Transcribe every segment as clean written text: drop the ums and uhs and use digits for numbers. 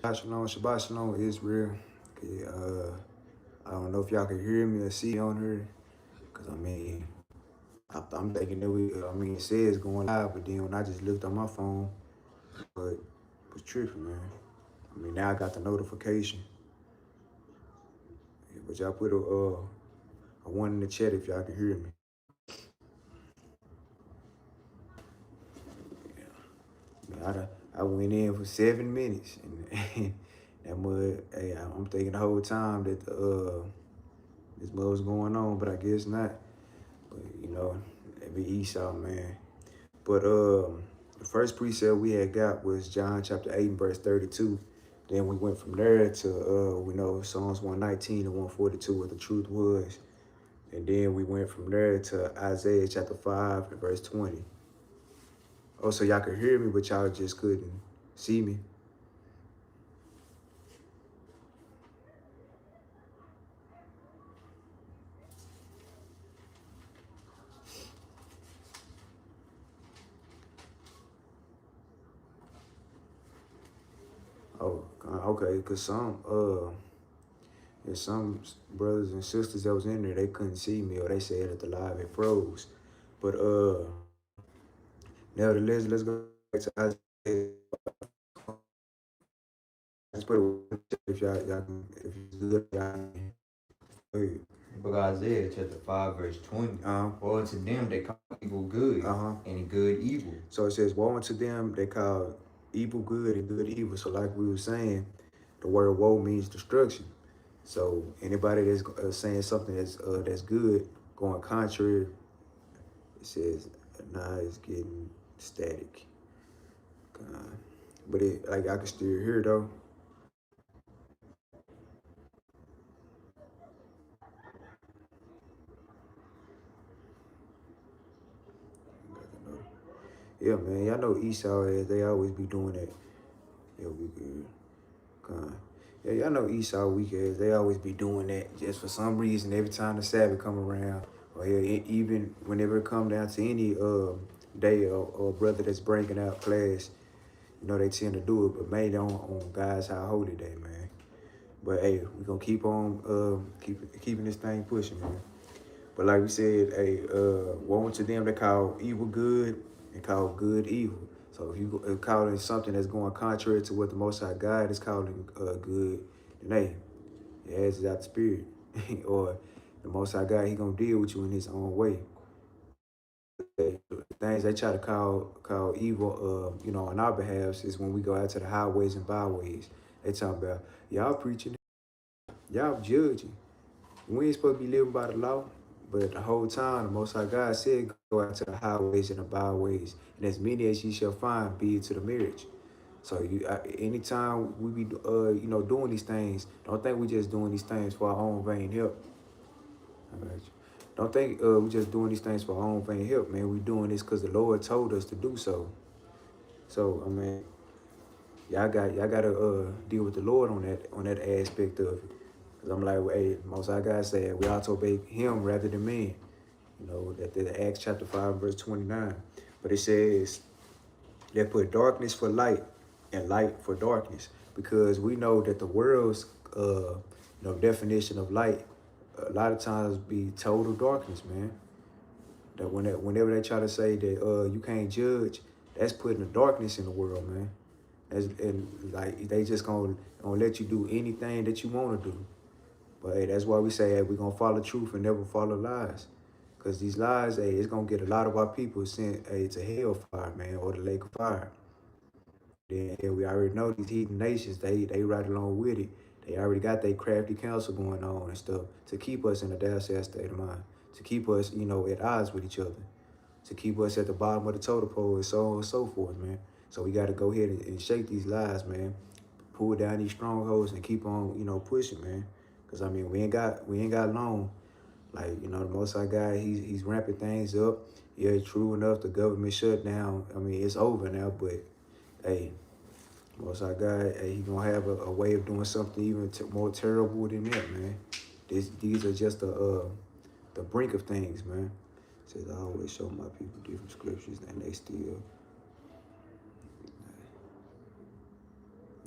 Shabbat Shalom, Israel. Okay, I don't know if y'all can hear me or see on here, cause I mean, I'm thinking that it says going live, but then when I just looked on my phone, but it was tripping, man. I mean, now I got the notification. Yeah, but y'all put a one in the chat if y'all can hear me. Yeah. I went in for 7 minutes, and that mud. Hey, I'm thinking the whole time that this mud was going on, but I guess not. But it be Esau, man. But the first precept we had got was John chapter 8 and verse 32. Then we went from there to we know Psalms 119 and 142 what the truth was. And then we went from there to Isaiah chapter 5 and verse 20. Oh, so y'all could hear me, but y'all just couldn't see me. Oh, okay, because there's some brothers and sisters that was in there, they couldn't see me, or they said that the live it froze. But nevertheless, let's go back to Isaiah. Let's put it if y'all can, if it's good, y'all can. Book of Isaiah chapter 5 verse 20. Woe unto them that call evil good and good evil. So it says, woe unto them that call evil good and good evil. So like we were saying, the word woe means destruction. So anybody that's saying something that's good, going contrary, it says, nah, it's getting static. But like I can still hear though. Yeah, man, y'all know Esau is, they always be doing that. Yeah, we good. Yeah, y'all know Esau weak ass, they always be doing that just for some reason every time the Sabbath come around. Or even whenever it come down to any day or brother that's breaking out class, they tend to do it, but mainly on God's high holy day, man. But hey, we gonna keep on keeping this thing pushing, man. But like we said, hey, woe unto them that call evil good and call good evil. So if you calling something that's going contrary to what the Most High God is calling good, then hey, it has out the spirit. Or the Most High God, he gonna deal with you in his own way. Things they try to call evil, on our behalf is when we go out to the highways and byways. They talk about y'all preaching, y'all judging. We ain't supposed to be living by the law, but the whole time the Most High God said, "Go out to the highways and the byways, and as many as ye shall find, be it to the marriage." So anytime we be doing these things, don't think we just doing these things for our own vain help. All right. Don't think we just doing these things for our own vain help, man. We doing this because the Lord told us to do so. So I mean, y'all gotta deal with the Lord on that aspect of it. Cause I'm like, well, hey, Most High God said we ought to obey Him rather than men. That the Acts chapter 5 verse 29. But it says they put darkness for light and light for darkness, because we know that the world's definition of light a lot of times be total darkness, man. That whenever they try to say that you can't judge, that's putting the darkness in the world, man. And like they just gonna let you do anything that you want to do. But hey, that's why we say, hey, we're gonna follow truth and never follow lies. Cause these lies, hey, it's gonna get a lot of our people sent, hey, to hellfire, man, or the lake of fire. Then we already know these heathen nations, they right along with it. They already got their crafty counsel going on and stuff to keep us in a downstairs state of mind, to keep us, at odds with each other, to keep us at the bottom of the totem pole and so on and so forth, man. So we got to go ahead and shake these lies, man. Pull down these strongholds and keep on, pushing, man. Cause I mean, we ain't got long. Like, the Most High God, he's ramping things up. Yeah, true enough, the government shut down. I mean, it's over now, but hey, Most High God, hey, he gonna have a way of doing something even more terrible than that, man. These are just the brink of things, man. It says I always show my people different scriptures, and they still.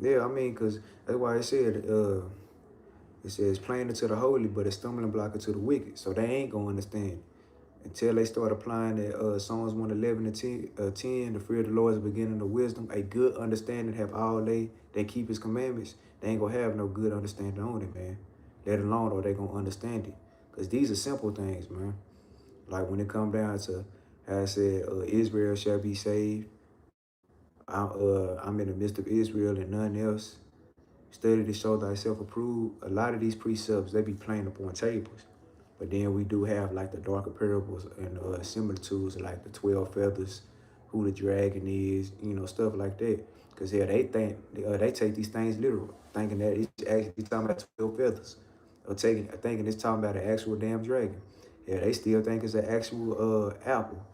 Yeah, I mean, because that's why it said, it says plain unto the holy, but a stumbling block unto the wicked. So they ain't going to understand until they start applying that Psalms 111 and 10, the fear of the Lord is the beginning of wisdom. A good understanding have all they keep his commandments. They ain't going to have no good understanding on it, man. Let alone or they going to understand it. Because these are simple things, man. Like when it come down to, how I said, Israel shall be saved. I'm in the midst of Israel and none else. Study to show thyself approved. A lot of these precepts, they be plain upon tables. But then we do have like the darker parables and similitudes like the 12 feathers, who the dragon is, stuff like that. Because yeah, they think they take these things literal, thinking that it's actually talking about 12 feathers, or thinking it's talking about an actual damn dragon. Yeah, they still think it's an actual apple,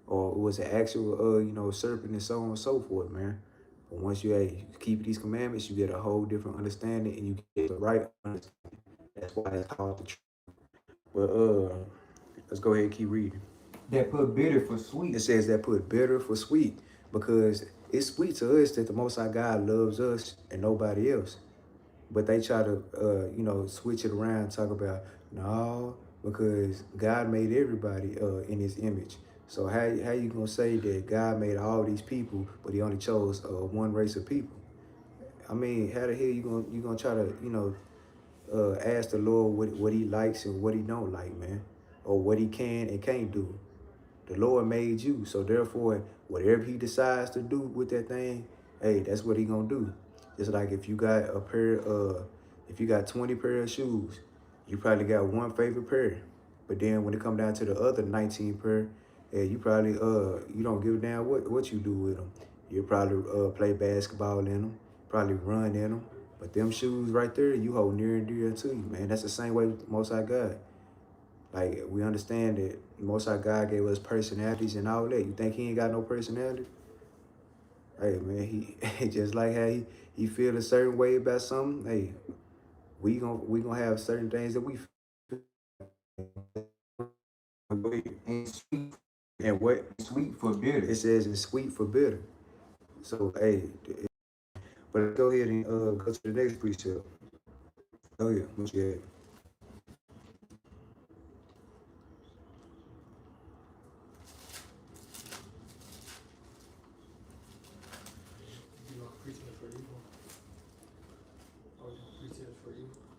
or it was an actual serpent and so on and so forth, man. But once you keep these commandments, you get a whole different understanding, and you get the right understanding. That's why it's called the truth. But let's go ahead and keep reading. That put bitter for sweet. It says that put bitter for sweet, because it's sweet to us that the Most High God loves us and nobody else. But they try to, switch it around and talk about, no, because God made everybody in his image. So how you gonna say that God made all these people, but he only chose one race of people? I mean, how the hell you gonna try to, ask the Lord what he likes and what he don't like, man, or what he can and can't do? The Lord made you, so therefore, whatever he decides to do with that thing, hey, that's what he gonna do. Just like if you got if you got 20 pair of shoes, you probably got one favorite pair. But then when it come down to the other 19 pair, hey, you probably you don't give a damn what you do with them. You probably play basketball in them, probably run in them. But them shoes right there, you hold near and dear to you, man. That's the same way with Most High God. Like, we understand that Most High God gave us personalities and all that. You think he ain't got no personality? Hey, man, he just like how he feel a certain way about something. Hey, we gonna have certain things that we feel. And sweet. And what? Sweet for bitter. It says it's sweet for bitter. So, hey, but let's go ahead and go to the next precept. Oh, yeah, what you had?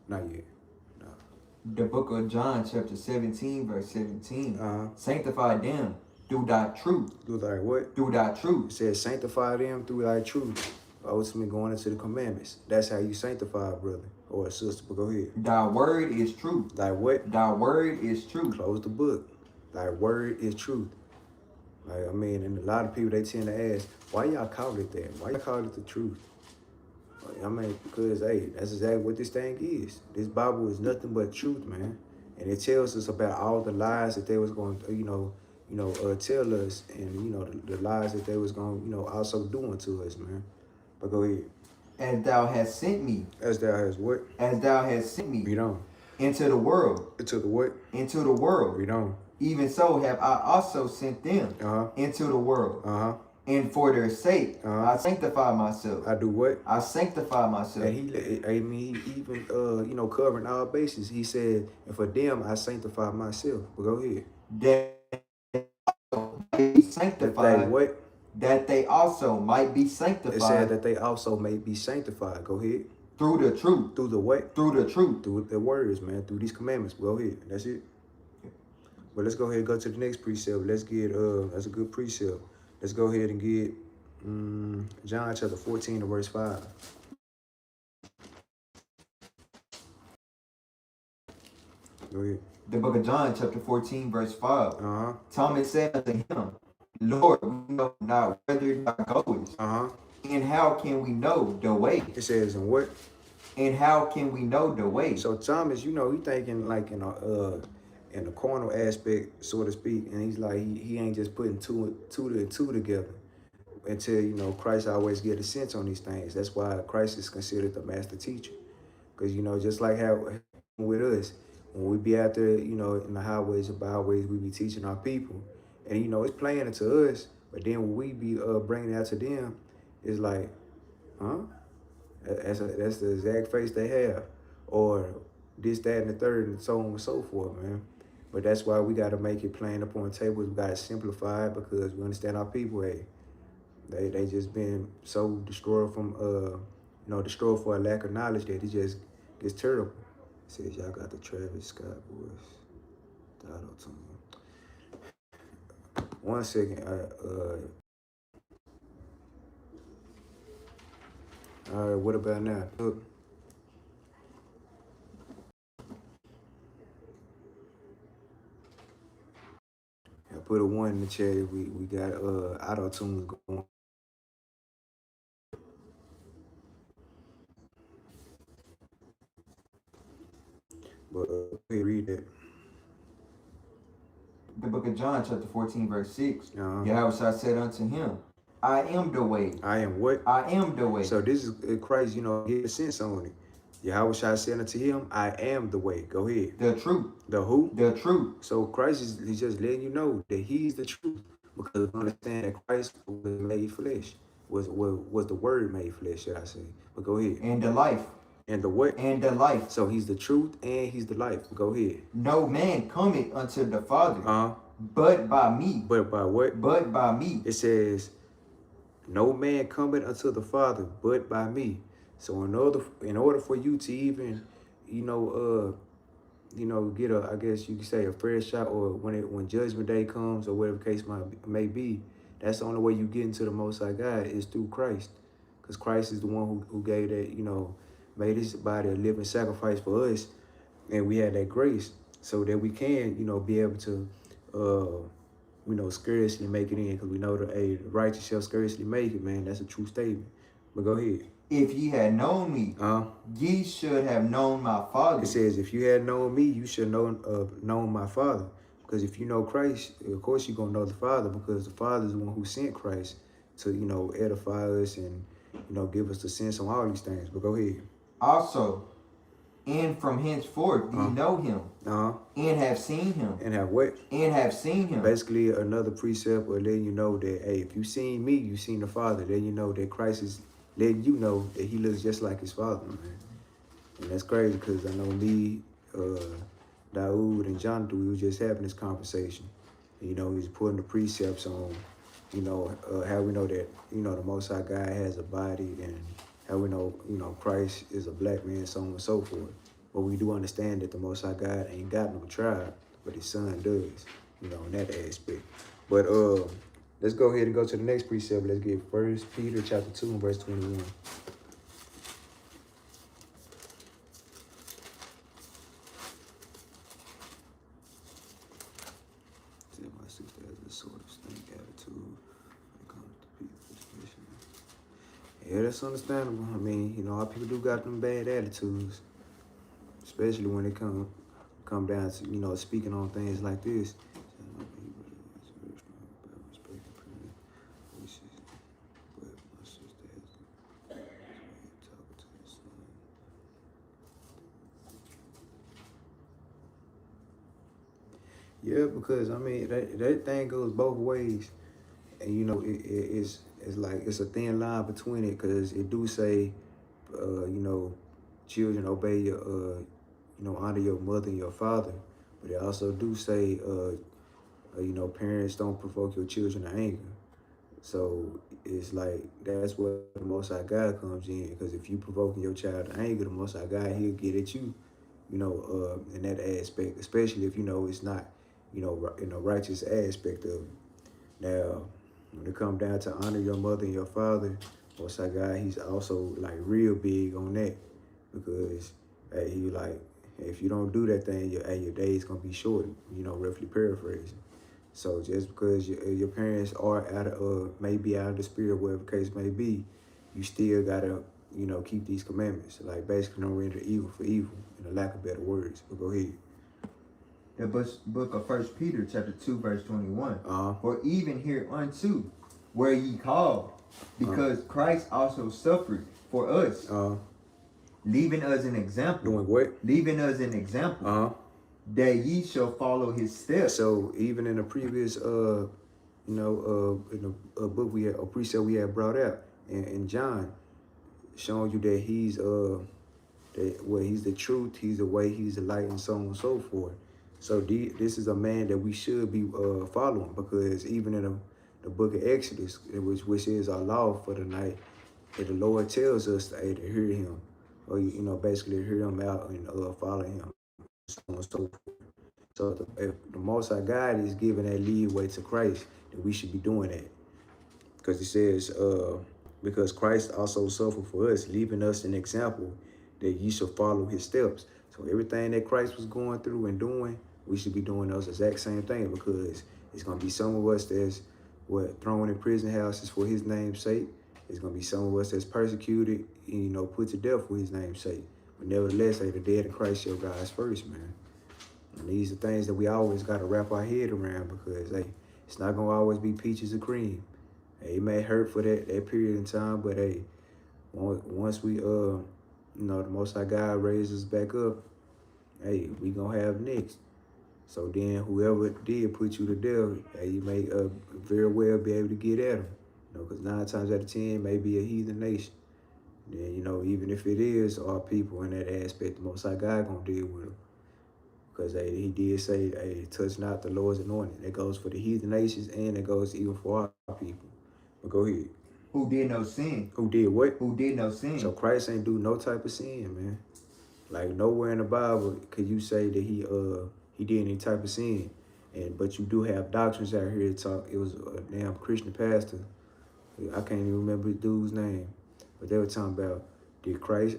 Not yet. No. The book of John, chapter 17, verse 17. Sanctify them through thy truth. Through thy what? Through thy truth. It says sanctify them through thy truth. Ultimately going into the commandments. That's how you sanctify a brother or a sister. But go ahead. Thy word is truth. Thy what? Thy word is truth. Close the book. Thy word is truth. Like, I mean, and a lot of people, they tend to ask, why y'all call it that? Why y'all call it the truth? I mean, because, hey, that's exactly what this thing is. This Bible is nothing but truth, man. And it tells us about all the lies that they was going to, tell us, and, the lies that they was going to, also doing to us, man. But go ahead. As thou hast sent me. As thou hast what? As thou hast sent me. Read on. Into the world. Into the what? Into the world. Read on. Even so have I also sent them into the world. And for their sake, I sanctify myself. I do what? I sanctify myself. And he even, covering all bases. He said, and for them, I sanctify myself. But go ahead. That they be sanctified. That what? That they also might be sanctified. It said that they also may be sanctified. Go ahead. Through the truth. Through the what? Through the truth. Through the words, man. Through these commandments. Go ahead. That's it. But let's go ahead and go to the next precept. Let's get, that's a good precept. Let's go ahead and get John chapter 14 and verse 5. Go ahead. The book of John chapter 14 verse 5. Thomas said unto him, Lord, we know not whither thou goest. And how can we know the way? It says in what? And how can we know the way? So Thomas, he thinking like in the carnal aspect, so to speak, and he's like he ain't just putting two together until Christ always get a sense on these things. That's why Christ is considered the master teacher, because just like how with us, when we be out there, in the highways and byways, we be teaching our people, and it's playing into us, but then when we be bringing it out to them, it's like, huh? That's the exact face they have, or this, that, and the third, and so on and so forth, man. But that's why we got to make it plain up on tables. We got to simplify it because we understand our people. Hey, they just been so destroyed from destroyed for a lack of knowledge that it just gets terrible. It says y'all got the Travis Scott voice. The auto-tune. 1 second. All right, what about now? Look. I put a 1 in the chat. We got auto-tunes going. But read that. The book of John, chapter 14, verse 6. Yahweh said unto him, I am the way. I am what? I am the way. So this is Christ, get a sense on it. Yahweh said unto him, I am the way. Go ahead. The truth. The who? The truth. So Christ is just letting you know that he's the truth. Because we understand that Christ was made flesh. Was the word made flesh, should I say. But go ahead. And the life. And the what? And the life. So he's the truth and he's the life. Go ahead. No man cometh unto the Father, but by me. But by what? But by me. It says, no man cometh unto the Father, but by me. So in order for you to even, get a, I guess you could say, a fair shot, or when Judgment Day comes, or whatever case may be, that's the only way you get into the Most High God is through Christ. Because Christ is the one who gave that, made his body a living sacrifice for us, and we had that grace so that we can, be able to, scarcely make it in, because we know the righteous shall scarcely make it, man. That's a true statement. But go ahead. If ye had known me, ye should have known my Father. It says, if you had known me, you should have known my Father. Because if you know Christ, of course you're going to know the Father, because the Father is the one who sent Christ to, edify us and, give us the sense on all these things. But go ahead. Also, and from henceforth ye know him, and have seen him. And have what? And have seen him. Basically, another precept will letting you know that, hey, if you seen me, you seen the Father. Then you know that Christ is letting you know that he looks just like his Father, man. And that's crazy, because I know me, Daoud, and Jonathan, we were just having this conversation. He's putting the precepts on, how we know that, the Most High God has a body, and how we know, Christ is a black man, so on and so forth. But we do understand that the Most High God ain't got no tribe, but his son does, in that aspect. But let's go ahead and go to the next precept. Let's get 1 Peter chapter 2 and verse 21. My sister has a sort of stink attitude when it comes to people, especially. Yeah, that's understandable. I mean, our people do got them bad attitudes, especially when it come down to, speaking on things like this. Yeah, because I mean that thing goes both ways, and it's like it's a thin line between it, because it do say, children obey your, honor your mother and your father, but it also do say, parents don't provoke your children to anger. So it's like that's where the Most High God comes in, because if you provoking your child to anger, the Most High God, he'll get at you, in that aspect, especially if it's not. In a righteous aspect of it. Now, when it comes down to honor your mother and your father, Most High God, he's also like real big on that, because hey, he like, if you don't do that thing, your day's gonna be shortened. Roughly paraphrasing. So just because your parents are maybe out of the spirit, whatever case may be, you still gotta keep these commandments. Like basically, don't render evil for evil, in a lack of better words. But go ahead. The book of 1 Peter chapter 2 verse 21. For even hereunto were ye called, because Christ also suffered for us, leaving us an example. Doing what? Leaving us an example, that ye shall follow his steps. So even in the previous, in a book we had, a precept we had brought out in John, showing you that he's he's the truth, he's the way, he's the light, and so on and so forth. So this is a man that we should be following, because even in the book of Exodus, which is our law for the night, that the Lord tells us to hear him, or basically hear him out and follow him, so on and so forth. So if the Most High God is giving that leeway to Christ, then we should be doing that. Because he says, because Christ also suffered for us, leaving us an example that ye shall follow his steps. So everything that Christ was going through and doing, we should be doing those exact same thing, because it's going to be some of us that's thrown in prison houses for his name's sake. It's going to be some of us that's persecuted, and, put to death for his name's sake. But nevertheless, the dead in Christ shall rise first, man. And these are things that we always got to wrap our head around, because it's not going to always be peaches and cream. Hey, it may hurt for that period in time, but hey, once we the Most High God raises us back up, hey, we gonna have next. So then whoever did put you to death, hey, you may very well be able to get at them. Because 9 times out of 10 may be a heathen nation. Then even if it is our people in that aspect, the Most High God gonna deal with them. Because he did say, hey, touch not the Lord's anointed. That goes for the heathen nations, and it goes even for our people. But go ahead. Who did no sin? Who did what? Who did no sin? So Christ ain't do no type of sin, man. Like nowhere in the Bible could you say that he did any type of sin. But you do have doctrines out here that talk. It was a damn Christian pastor. I can't even remember the dude's name, but they were talking about did Christ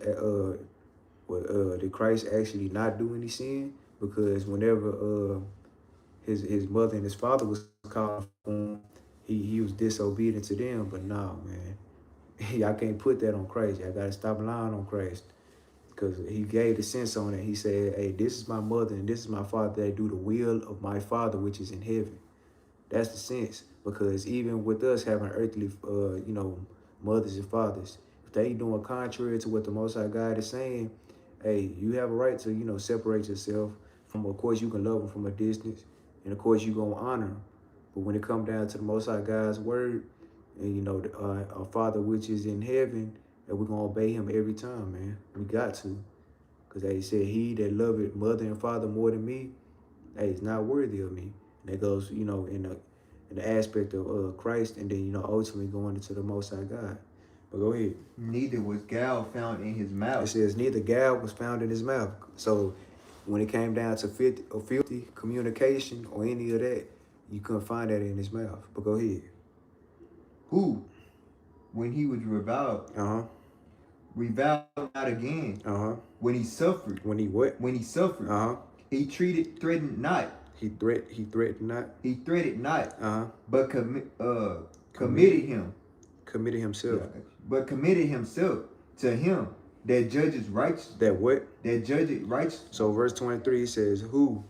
actually not do any sin? Because whenever his mother and his father was called for him, he was disobedient to them. But no, man, y'all can't put that on Christ. Y'all gotta stop lying on Christ, because he gave the sense on it. He said, hey, this is my mother and this is my father that do the will of my Father which is in heaven. That's the sense. Because even with us having earthly mothers and fathers, if they doing contrary to what the Most High God is saying, hey, you have a right to separate yourself from. Of course you can love them from a distance, and of course you gonna honor them. But when it comes down to the Most High God's word, and our Father which is in heaven, that we're gonna obey him every time, man. We got to. Because they said, he that loveth mother and father more than me, hey, is not worthy of me. And that goes, in the aspect of Christ, and then, ultimately going into the Most High God. But go ahead. Neither was gall found in his mouth. It says neither gall was found in his mouth. So when it came down to filthy communication or any of that, you couldn't find that in his mouth. But go ahead. Who, when he was reviled, reviled not again. When he suffered. When he what? When he suffered. He threatened not. He threatened not. He threatened not. But committed himself. Yeah. But committed himself to him that judges righteous. That what? That judges righteous. So verse 23 says, who,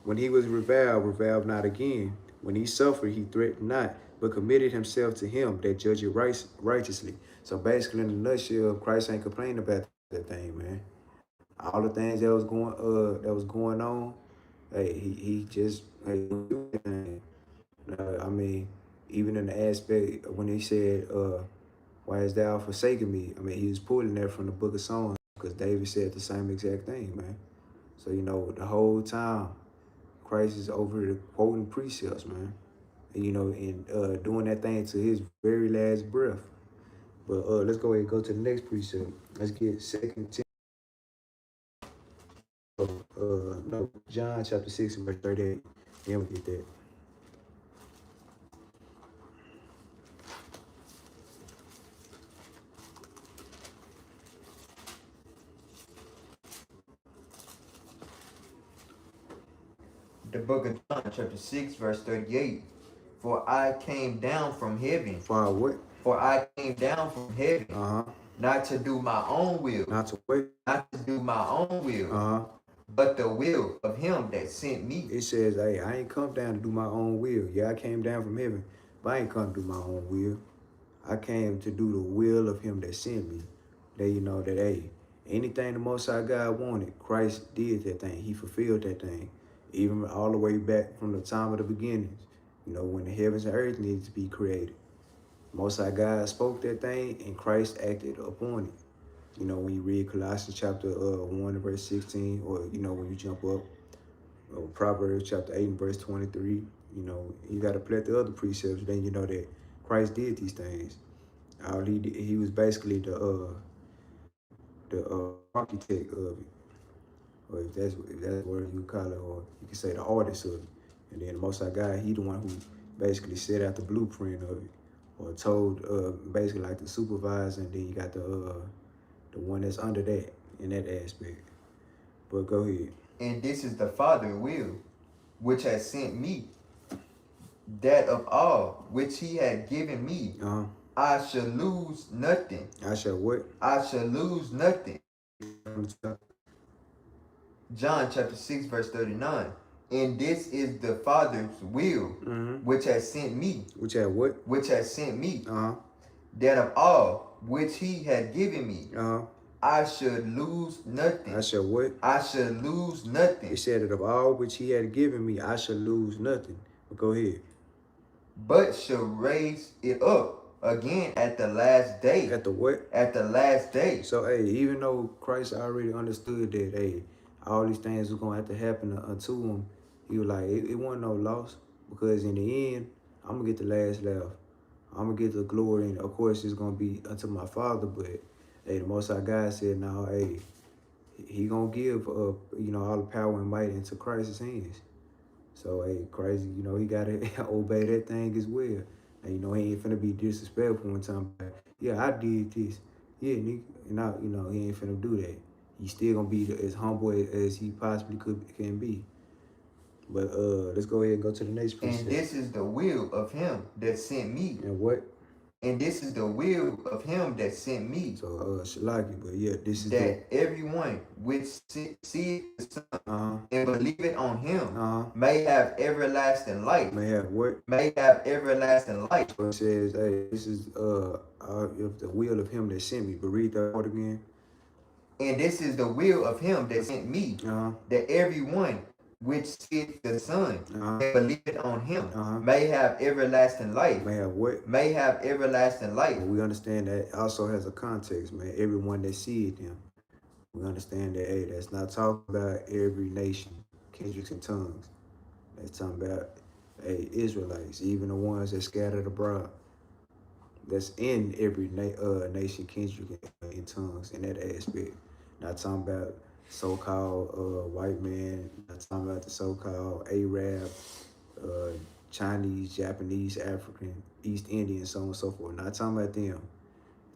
when he was reviled not again. When he suffered, he threatened not, but committed himself to him that judges righteously. So basically, in a nutshell, Christ ain't complaining about that thing, man. All the things that was going on, hey, he just do that thing. I mean, even in the aspect when he said, why hast thou forsaken me? I mean, he was pulling that from the book of Psalms, because David said the same exact thing, man. So, the whole time, Christ is over the quoting precepts, man. And, doing that thing to his very last breath. But let's go ahead and go to the next precept. Let's get 2 John chapter 6 and verse 38. Then we get that. The book of John, chapter 6, verse 38. For I came down from heaven. For what? For I came down from heaven. Not to do my own will. Not to what? Not to do my own will. But the will of him that sent me. It says, hey, I ain't come down to do my own will. Yeah, I came down from heaven, but I ain't come to do my own will. I came to do the will of him that sent me. That, that, hey, anything the Most High God wanted, Christ did that thing. He fulfilled that thing. Even all the way back from the time of the beginnings, when the heavens and earth needed to be created. Most High God spoke that thing, and Christ acted upon it. You know, when you read Colossians chapter 1 and verse 16, or, you know, when you jump up, Proverbs chapter 8 and verse 23, you know, you got to play the other precepts. Then you know that Christ did these things. All he was basically the architect of it, or if that's what you call it, or you can say the artist of it. And then the Most High God, he the one who basically set out the blueprint of it, or told basically like the supervisor, and then you got the one that's under that in that aspect. But go ahead. And this is the Father will, which has sent me, that of all which he had given me, I shall lose nothing. I shall what? I shall lose nothing. John chapter 6 verse 39. And this is the Father's will, which has sent me. Which had what? Which has sent me. That of all which he had given me, I should lose nothing. I shall what? I shall lose nothing. He said that of all which he had given me, I shall lose nothing. But go ahead. But shall raise it up again at the last day. At the what? At the last day. So, hey, even though Christ already understood that, hey, all these things were going to have to happen unto him, he was like, it wasn't no loss. Because in the end, I'm going to get the last laugh. I'm going to get the glory. And, of course, it's going to be unto my Father. But, hey, the Most High God said, no, hey, he going to give, you know, all the power and might into Christ's hands. So, hey, Christ, you know, he got to obey that thing as well. And, you know, he ain't finna be disrespectful one time. Yeah, I did this. Yeah, nigga. And, you know, he ain't finna do that. He's still going to be as humble as he possibly can be. But let's go ahead and go to the next precept. And this is the will of him that sent me. And what? And this is the will of him that sent me. So, Shalaki, but yeah, this is that everyone which seeth the Son and believeth on him may have everlasting life. May have what? May have everlasting life. So it says, hey, this is the will of him that sent me. But read that part again. And this is the will of him that sent me, that everyone which seeth the Son and believeth on him may have everlasting life. May have what? May have everlasting life. Well, we understand that also has a context, man. Everyone that seeth him. We understand that, hey, that's not talking about every nation, kindreds, and tongues. That's talking about, hey, Israelites, even the ones that scattered abroad. That's in every nation, kindred, and tongues in that aspect. Not talking about so-called white man, not talking about the so-called Arab, Chinese, Japanese, African, East Indian, so on and so forth. Not talking about them.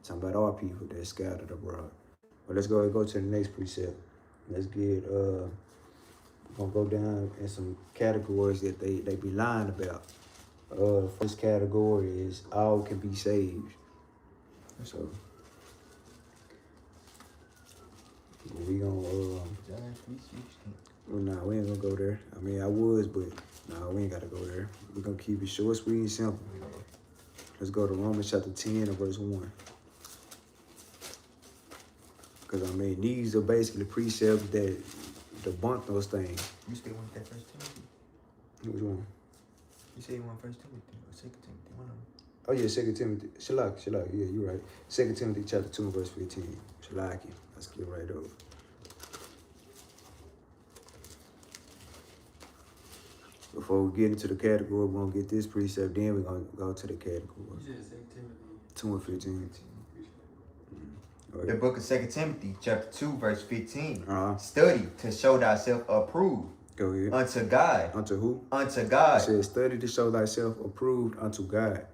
Talking about our people that scattered abroad. But let's go to the next precept. Let's get we're gonna go down in some categories that they be lying about. First category is all can be saved. So we gonna well, nah, we ain't gonna go there. I mean, I was, but nah, we ain't gotta go there. We're gonna keep it short, sweet, and simple. Let's go to Romans chapter 10 and verse 1. Because, I mean, these are basically precepts that debunk those things. You still want that First Timothy? Which one? You say you want First Timothy or Second Timothy? One of them. Oh, yeah, 2 Timothy. Shalak. Yeah, you're right. 2 Timothy chapter 2 verse 15. Shalaki. Let's get right over. Before we get into the category, we're going to get this precept, then we're going to go to the category. You said 2 Timothy. 2 and 15. The book of 2 Timothy, chapter 2, verse 15. Study to show thyself approved. Go ahead. Unto God. Unto who? Unto God. It says, study to show thyself approved unto God.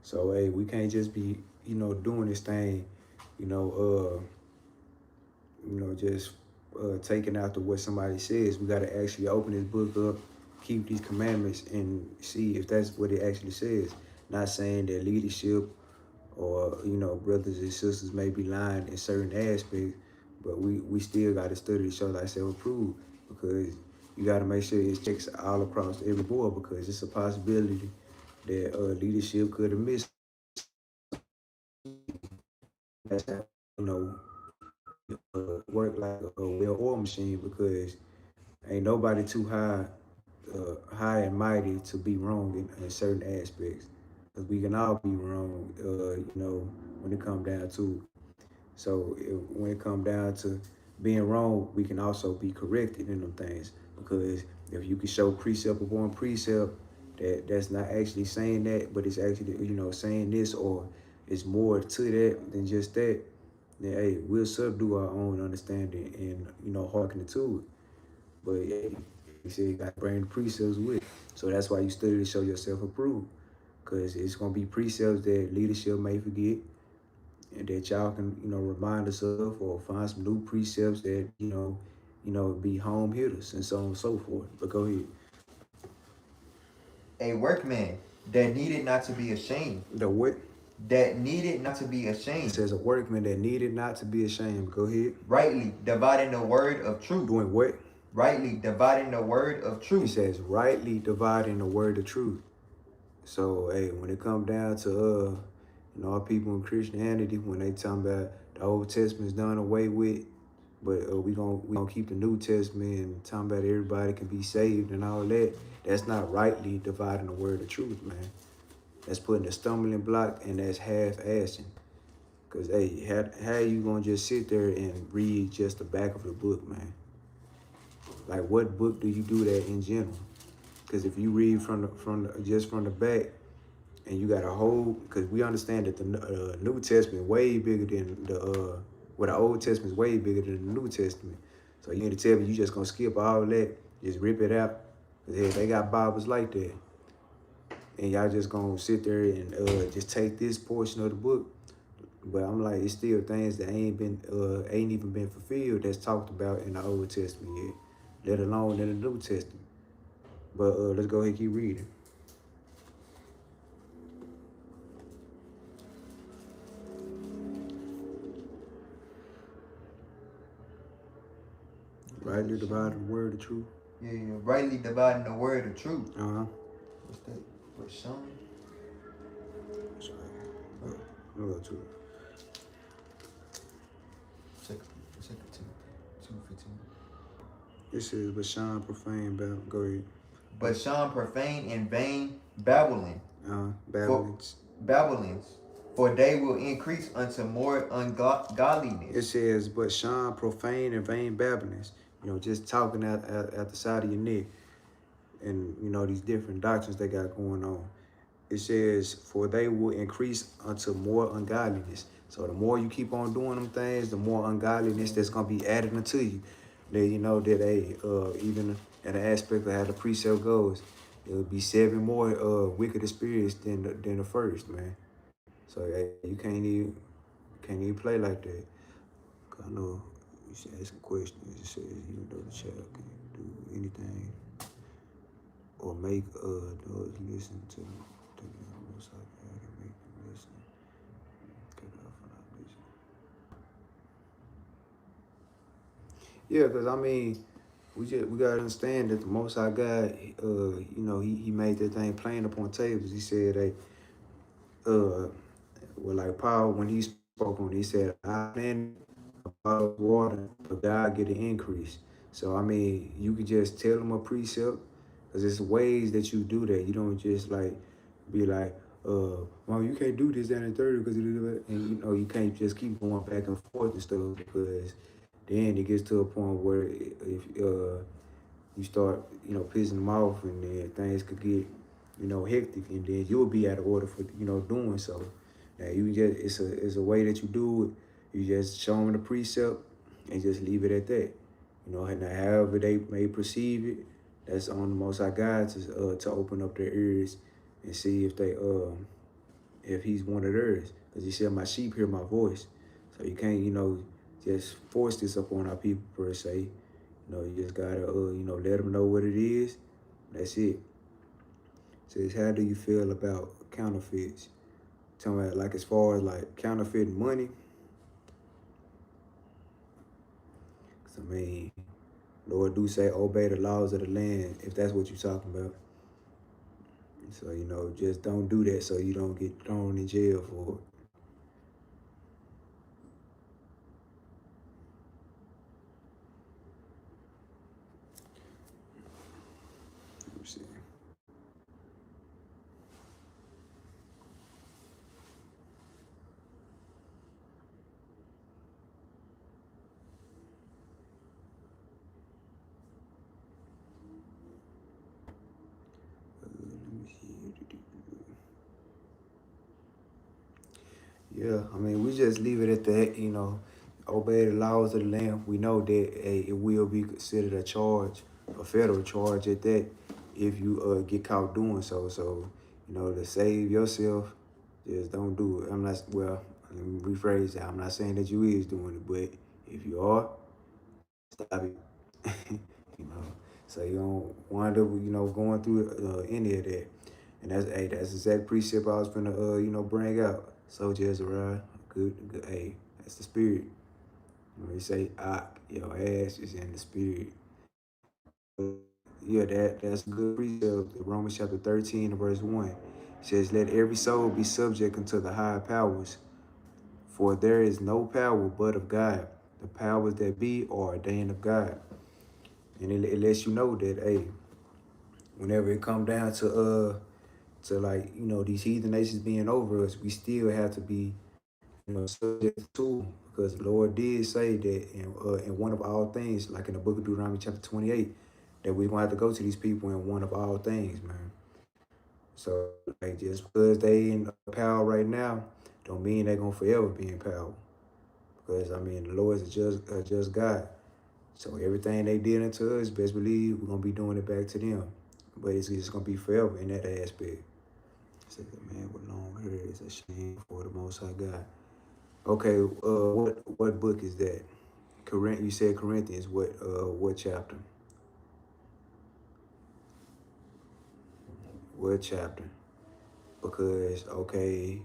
So, hey, we can't just be, you know, doing this thing, just taking after what somebody says. We got to actually open this book up, keep these commandments, and see if that's what it actually says. Not saying that leadership or, brothers and sisters may be lying in certain aspects, but we still got to study to show thyself approved, because you got to make sure it checks all across every board, because it's a possibility that leadership could have missed. That's how, work like a well-oiled machine, because ain't nobody too high and mighty to be wrong in certain aspects. Because we can all be wrong, when it comes down to it. So when it comes down to being wrong, we can also be corrected in them things. Because if you can show precept upon precept that's not actually saying that, but it's actually, saying this, or it's more to that than just that, then hey, we'll subdue our own understanding and, hearken to it. But hey, you said you got to bring the precepts with it. So that's why you study to show yourself approved. Because it's going to be precepts that leadership may forget, and that y'all can, remind us of, or find some new precepts that, be home hitters and so on and so forth. But go ahead. A workman that needed not to be ashamed. The what? That needed not to be ashamed. It says a workman that needed not to be ashamed. Go ahead. Rightly dividing the word of truth. Doing what? Rightly dividing the word of truth. It says rightly dividing the word of truth. So, hey, when it comes down to, our people in Christianity, when they talking about the Old Testament's done away with, but we gonna keep the New Testament and talking about everybody can be saved and all that, that's not rightly dividing the word of truth, man. That's putting a stumbling block, and that's half-assing. Because, hey, how you going to just sit there and read just the back of the book, man? Like, what book do you do that in general? Because if you read from the back, and you got a whole, because we understand that the New Testament way bigger than the Old Testament is way bigger than the New Testament. So you need to tell me you just going to skip all that, just rip it out? Because, hey, they got Bibles like that. And y'all just gonna sit there and just take this portion of the book. But I'm like, it's still things that ain't even been fulfilled that's talked about in the Old Testament yet, let alone in the New Testament. But let's go ahead and keep reading. Rightly dividing the word of truth. Yeah, rightly dividing the word of truth. What's that? What's Sean? Sorry. Go to it. Second 2:15. It says, but Sean profane babble. Go ahead. But Sean profane and vain babbling. Babblings. For they will increase unto more ungodliness. It says, but Sean profane and vain babblings. Just talking at the side of your neck. And, these different doctrines they got going on. It says, for they will increase unto more ungodliness. So the more you keep on doing them things, the more ungodliness that's going to be added unto you. Then that even in the aspect of how the precept goes, it'll be 7 more wicked spirits than the first, man. So you can't even play like that. I know you should ask some questions. It says, even though the child can do anything or make those listen to the most high God and make them listen. Yeah, because I mean, we gotta understand that the Most High God, he made that thing plain upon tables. He said, hey, like Paul, when he spoke on it, he said, I planted about water, but God get an increase. So I mean, you could just tell them a precept, because it's ways that you do that. You don't just like be like, well, you can't do this, that, and third, because and you can't just keep going back and forth and stuff, because then it gets to a point where if you start, pissing them off, and then things could get, hectic, and then you'll be out of order for, doing so. Now you just, it's a way that you do it. You just show them the precept and just leave it at that. And however they may perceive it, that's on the Most High God to open up their ears and see if he's one of theirs. Because he said, my sheep hear my voice. So you can't, just force this upon our people per se. You just gotta, let them know what it is. That's it. It says, how do you feel about counterfeits? Talking about, like, as far as like counterfeiting money. Cause I mean, Lord do say obey the laws of the land, if that's what you're talking about. So, just don't do that so you don't get thrown in jail for it. Let me see. Yeah, I mean, we just leave it at that, obey the laws of the land. We know that it will be considered a charge, a federal charge at that, if you get caught doing so. So, to save yourself, just don't do it. Well, let me rephrase that. I'm not saying that you is doing it, but if you are, stop it. you know, so you don't wind up, going through any of that. And that's exact precept I was finna, bring out. So Jezreel, good, hey, that's the spirit. When you say, your ass is in the spirit. Yeah, that's a good precept. Romans chapter 13 verse 1. It says, let every soul be subject unto the higher powers, for there is no power but of God. The powers that be are ordained of God. And it lets you know that, hey, whenever it come down to like, these heathen nations being over us, we still have to be, subject to them, because the Lord did say that in one of all things, like in the book of Deuteronomy chapter 28, that we're gonna have to go to these people in one of all things, man. So like, just because they in power right now, don't mean they're gonna forever be in power. Because I mean, the Lord is just God. So everything they did unto us, best believe we're gonna be doing it back to them. But it's just gonna be forever in that aspect. Say, man with long hair is a shame for the Most High God. Okay, what book is that? You said Corinthians. What chapter? What chapter? Because okay,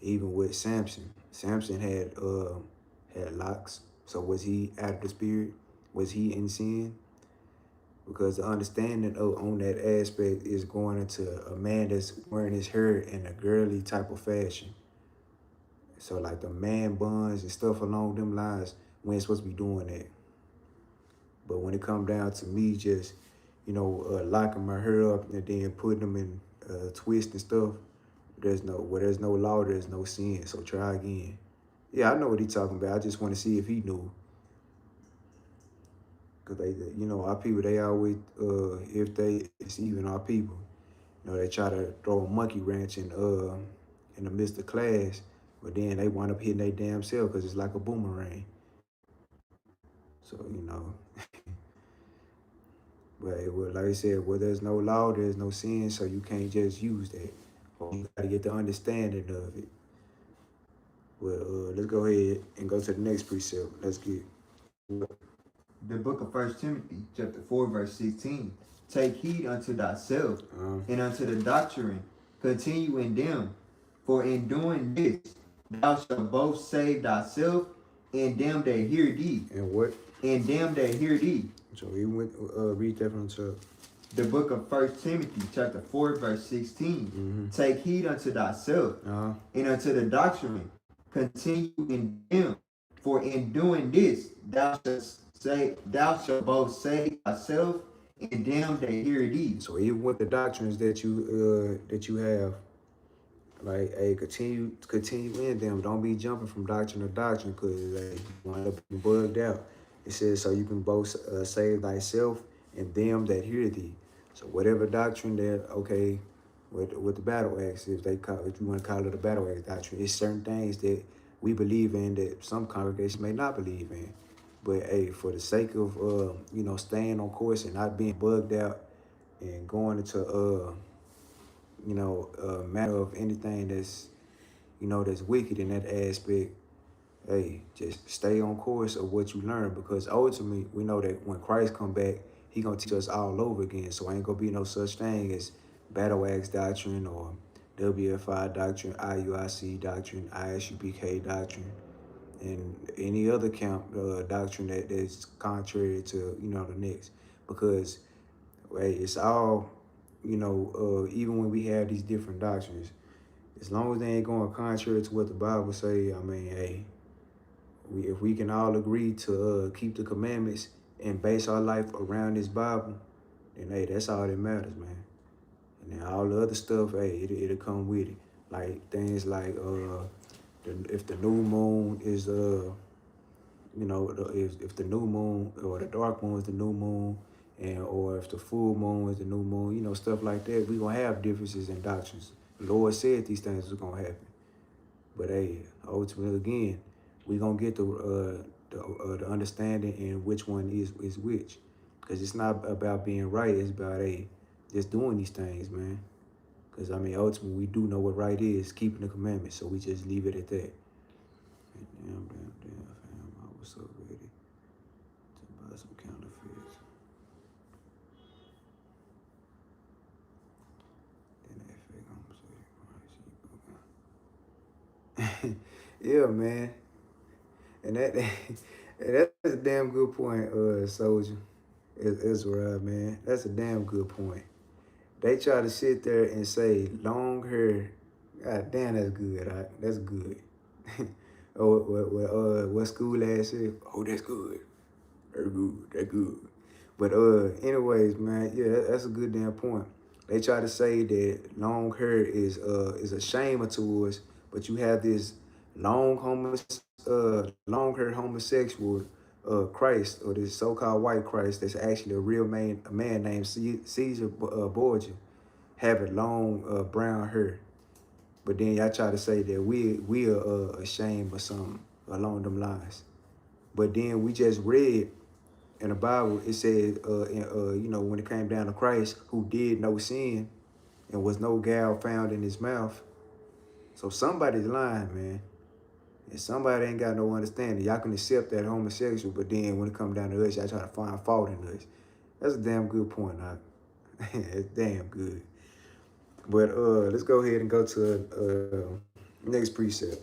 even with Samson had locks. So was he out of the spirit? Was he in sin? Because the understanding on that aspect is going into a man that's wearing his hair in a girly type of fashion. So like the man buns and stuff along them lines, we ain't supposed to be doing that. But when it come down to me just, locking my hair up and then putting them in twist and stuff, where there's no law, there's no sin. So try again. Yeah, I know what he's talking about. I just want to see if he knew. Cause our people, they always, it's even our people, they try to throw a monkey wrench in the midst of class, but then they wind up hitting their damn self because it's like a boomerang. So, but like I said, where there's no law, there's no sin, so you can't just use that. You gotta get the understanding of it. Well, let's go ahead and go to the next precept. Let's get The book of 1 Timothy, chapter 4, verse 16. Take heed unto thyself and unto the doctrine. Continue in them. For in doing this, thou shalt both save thyself and them that hear thee. And what? And them that hear thee. So you went read that from the top. The book of 1 Timothy, chapter 4, verse 16. Take heed unto thyself and unto the doctrine. Continue in them. For in doing this, thou shalt both save thyself and them that hear thee. So even with the doctrines that you have, like, hey, continue in them. Don't be jumping from doctrine to doctrine, because you wind up being bugged out. It says, so you can both save thyself and them that hear thee. So whatever doctrine that, okay, with the battle axe, if you want to call it a battle axe doctrine, it's certain things that we believe in that some congregations may not believe in. But hey, for the sake of staying on course and not being bugged out and going into a matter of anything that's wicked in that aspect, hey, just stay on course of what you learn, because ultimately we know that when Christ come back, he gonna teach us all over again. So ain't gonna be no such thing as battle axe doctrine or WFI doctrine, IUIC doctrine, ISUPK doctrine, and any other camp doctrine that's contrary to the next. Because hey, it's all even when we have these different doctrines, as long as they ain't going contrary to what the Bible say, I mean, hey, if we can all agree to keep the commandments and base our life around this Bible, then hey, that's all that matters, man. And then all the other stuff, hey, it'll come with it. Like things like if the new moon is if the new moon or the dark moon is the new moon, or if the full moon is the new moon, stuff like that, we gonna have differences in doctrines. The Lord said these things was gonna happen. But hey, ultimately again, we gonna get the understanding and which one is which, because it's not about being right. It's about just doing these things, man. Because I mean, ultimately, we do know what right is, keeping the commandments. So we just leave it at that. Damn, fam, I was so ready to buy some counterfeits. Yeah, man. And that's a damn good point, soldier. Israel, man. That's a damn good point. They try to sit there and say long hair. God damn, that's good. That's good. What school last year? Oh, that's good. That's good. That's good. But anyways, man, yeah, that's a good damn point. They try to say that long hair is a shame to us, but you have this long hair homosexual Christ, or this so-called white Christ that's actually a man named Caesar Borgia, having long brown hair. But then y'all try to say that we are ashamed or something along them lines. But then we just read in the Bible, it said, when it came down to Christ, who did no sin and was no gall found in his mouth. So somebody's lying, man. And somebody ain't got no understanding. Y'all can accept that homosexual, but then when it comes down to us, y'all try to find fault in us. That's a damn good point, Doc. It's damn good. But let's go ahead and go to next precept.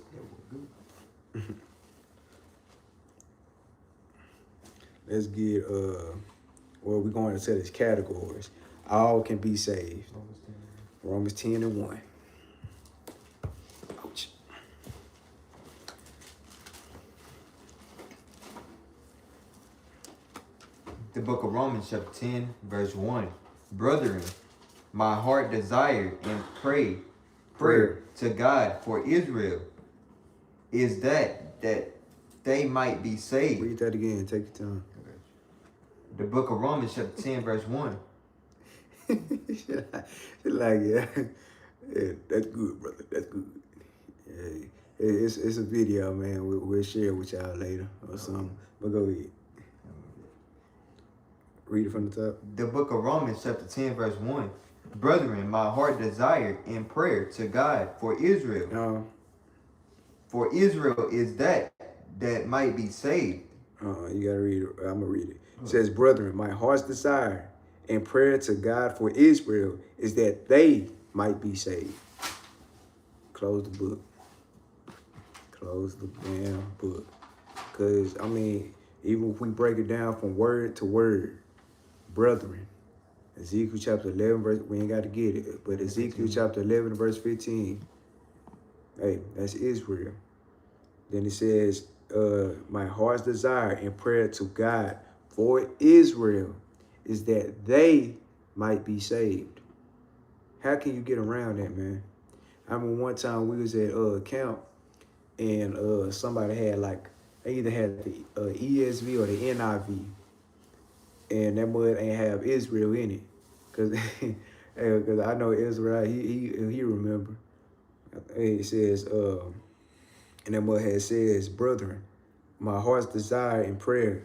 Let's get we're going to these categories. All can be saved. Romans 10:1. Ouch. The book of Romans, chapter 10, verse 1. Brethren, my heart desired and prayer to God for Israel is that they might be saved. Read that again. Take your time. The book of Romans, chapter 10, verse 1. Like, yeah, that's good, brother. That's good. Yeah, it's a video, man. We'll share it with y'all later or something. But go ahead. Read it from the top. The book of Romans, chapter 10, verse 1. Brethren, my heart desired in prayer to God for Israel. For Israel is that might be saved. You gotta read it. I'm gonna read it. It says, brethren, my heart's desire and prayer to God for Israel is that they might be saved. Close the book. Close the damn book. Because, I mean, even if we break it down from word to word, brethren, Ezekiel chapter 11, verse, we ain't got to get it, but Ezekiel chapter 11, verse 15, hey, that's Israel. Then it says, my heart's desire and prayer to God for Israel is that they might be saved. How can you get around that, man? I remember one time we was at camp, and somebody had they either had the ESV or the NIV, and that mud ain't have Israel in it, cause I know Israel, he remember. It says, and that mud says, brethren, my heart's desire and prayer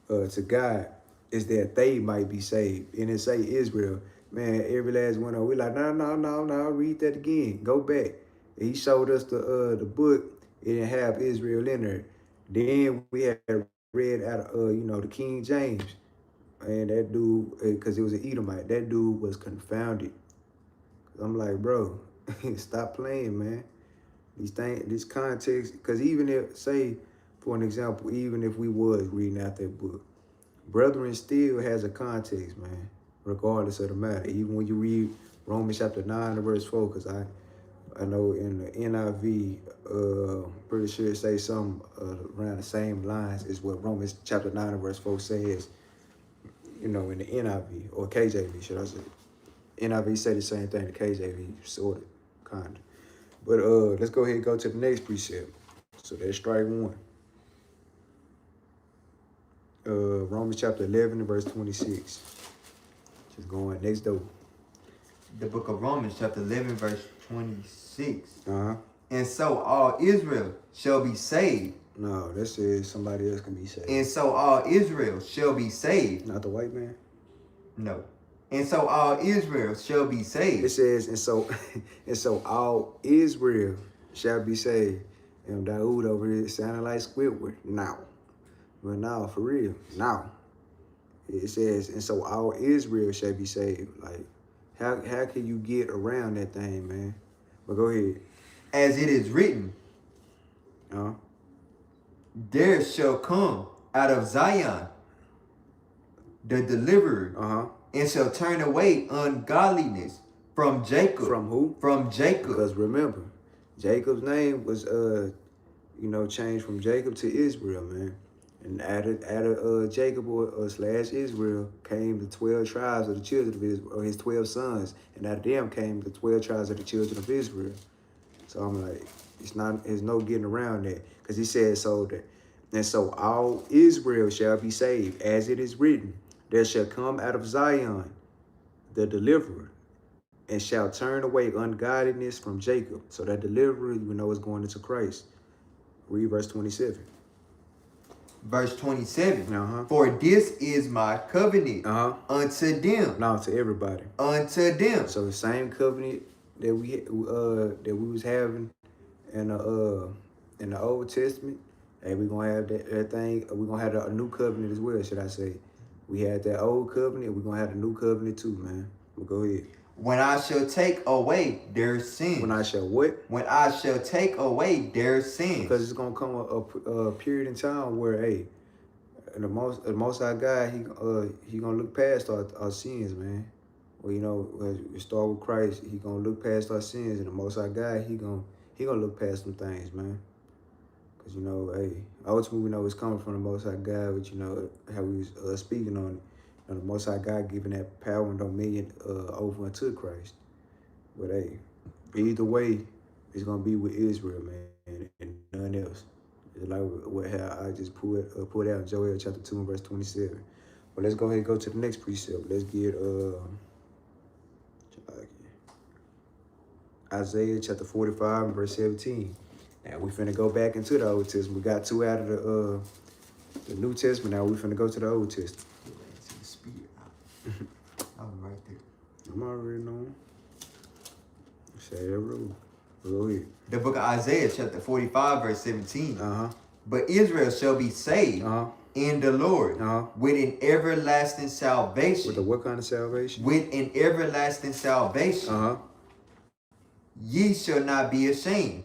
to God is that they might be saved. And it say Israel. Man, every last one of them, we like, no, read that again. Go back. And he showed us the book. It didn't have Israel in there. Then we had read out of, the King James. And that dude, because it was an Edomite, that dude was confounded. I'm like, bro, stop playing, man. These things, this context, because even if, say, for an example, even if we was reading out that book, brethren still has a context, man, regardless of the matter. Even when you read Romans chapter 9 and verse 4, because I know in the NIV, pretty sure it says something around the same lines as what Romans chapter 9 and verse 4 says, in the NIV, or KJV, should I say. NIV say the same thing, the KJV, sort of, kind of. But let's go ahead and go to the next precept. So that's strike one. Romans chapter 11 and verse 26. Just going next door. The book of Romans chapter 11 verse 26. And so all Israel shall be saved. No, that says somebody else can be saved. And so all Israel shall be saved. Not the white man? No. And so all Israel shall be saved. It says, and so all Israel shall be saved. And Daoud over here sounding like Squidward. Now. But now, for real. Now. It says, and so all Israel shall be saved. Like, how can you get around that thing, man? But go ahead. As it is written, there shall come out of Zion the deliverer, and shall turn away ungodliness from Jacob. From who? From Jacob. Because remember, Jacob's name was changed from Jacob to Israel, man. And out of Jacob or slash Israel came the 12 tribes of the children of Israel, or his 12 sons, and out of them came the 12 tribes of the children of Israel. So I'm like, there's no getting around that, because he said and so all Israel shall be saved, as it is written, there shall come out of Zion the deliverer, and shall turn away ungodliness from Jacob. So that deliverer, you know, is going into Christ. Read verse 27. Verse 27. For this is my covenant unto them. No, to everybody. Unto them. So the same covenant that we was having in the Old Testament, and we're gonna have that thing. We're gonna have a new covenant as well, should I say? We had that old covenant. We're gonna have the new covenant too, man. Well, go ahead. When I shall take away their sins. When I shall what? When I shall take away their sins. Because it's gonna come a period in time where, hey, the most High God, he gonna look past our sins, man. Well, you know, we start with Christ, he gonna look past our sins, and the Most High God, he gonna look past some things, man. Cause you know, hey, ultimately we know it's coming from the Most High God, but you know how we was speaking on it. You know, the Most High God giving that power and dominion over unto Christ. But hey, either way, it's gonna be with Israel, man, and none else. It's like how I just put out in Joel chapter 2 and verse 27. But let's go ahead and go to the next precept. Let's get Isaiah chapter 45 and verse 17. Now we finna go back into the Old Testament. We got 2 out of the New Testament. Now we finna go to the Old Testament. I'm right there. I'm already knowing. Say that rule. Go ahead. The book of Isaiah chapter 45 verse 17. But Israel shall be saved in the Lord with an everlasting salvation. With a what kind of salvation? With an everlasting salvation. Ye shall not be ashamed.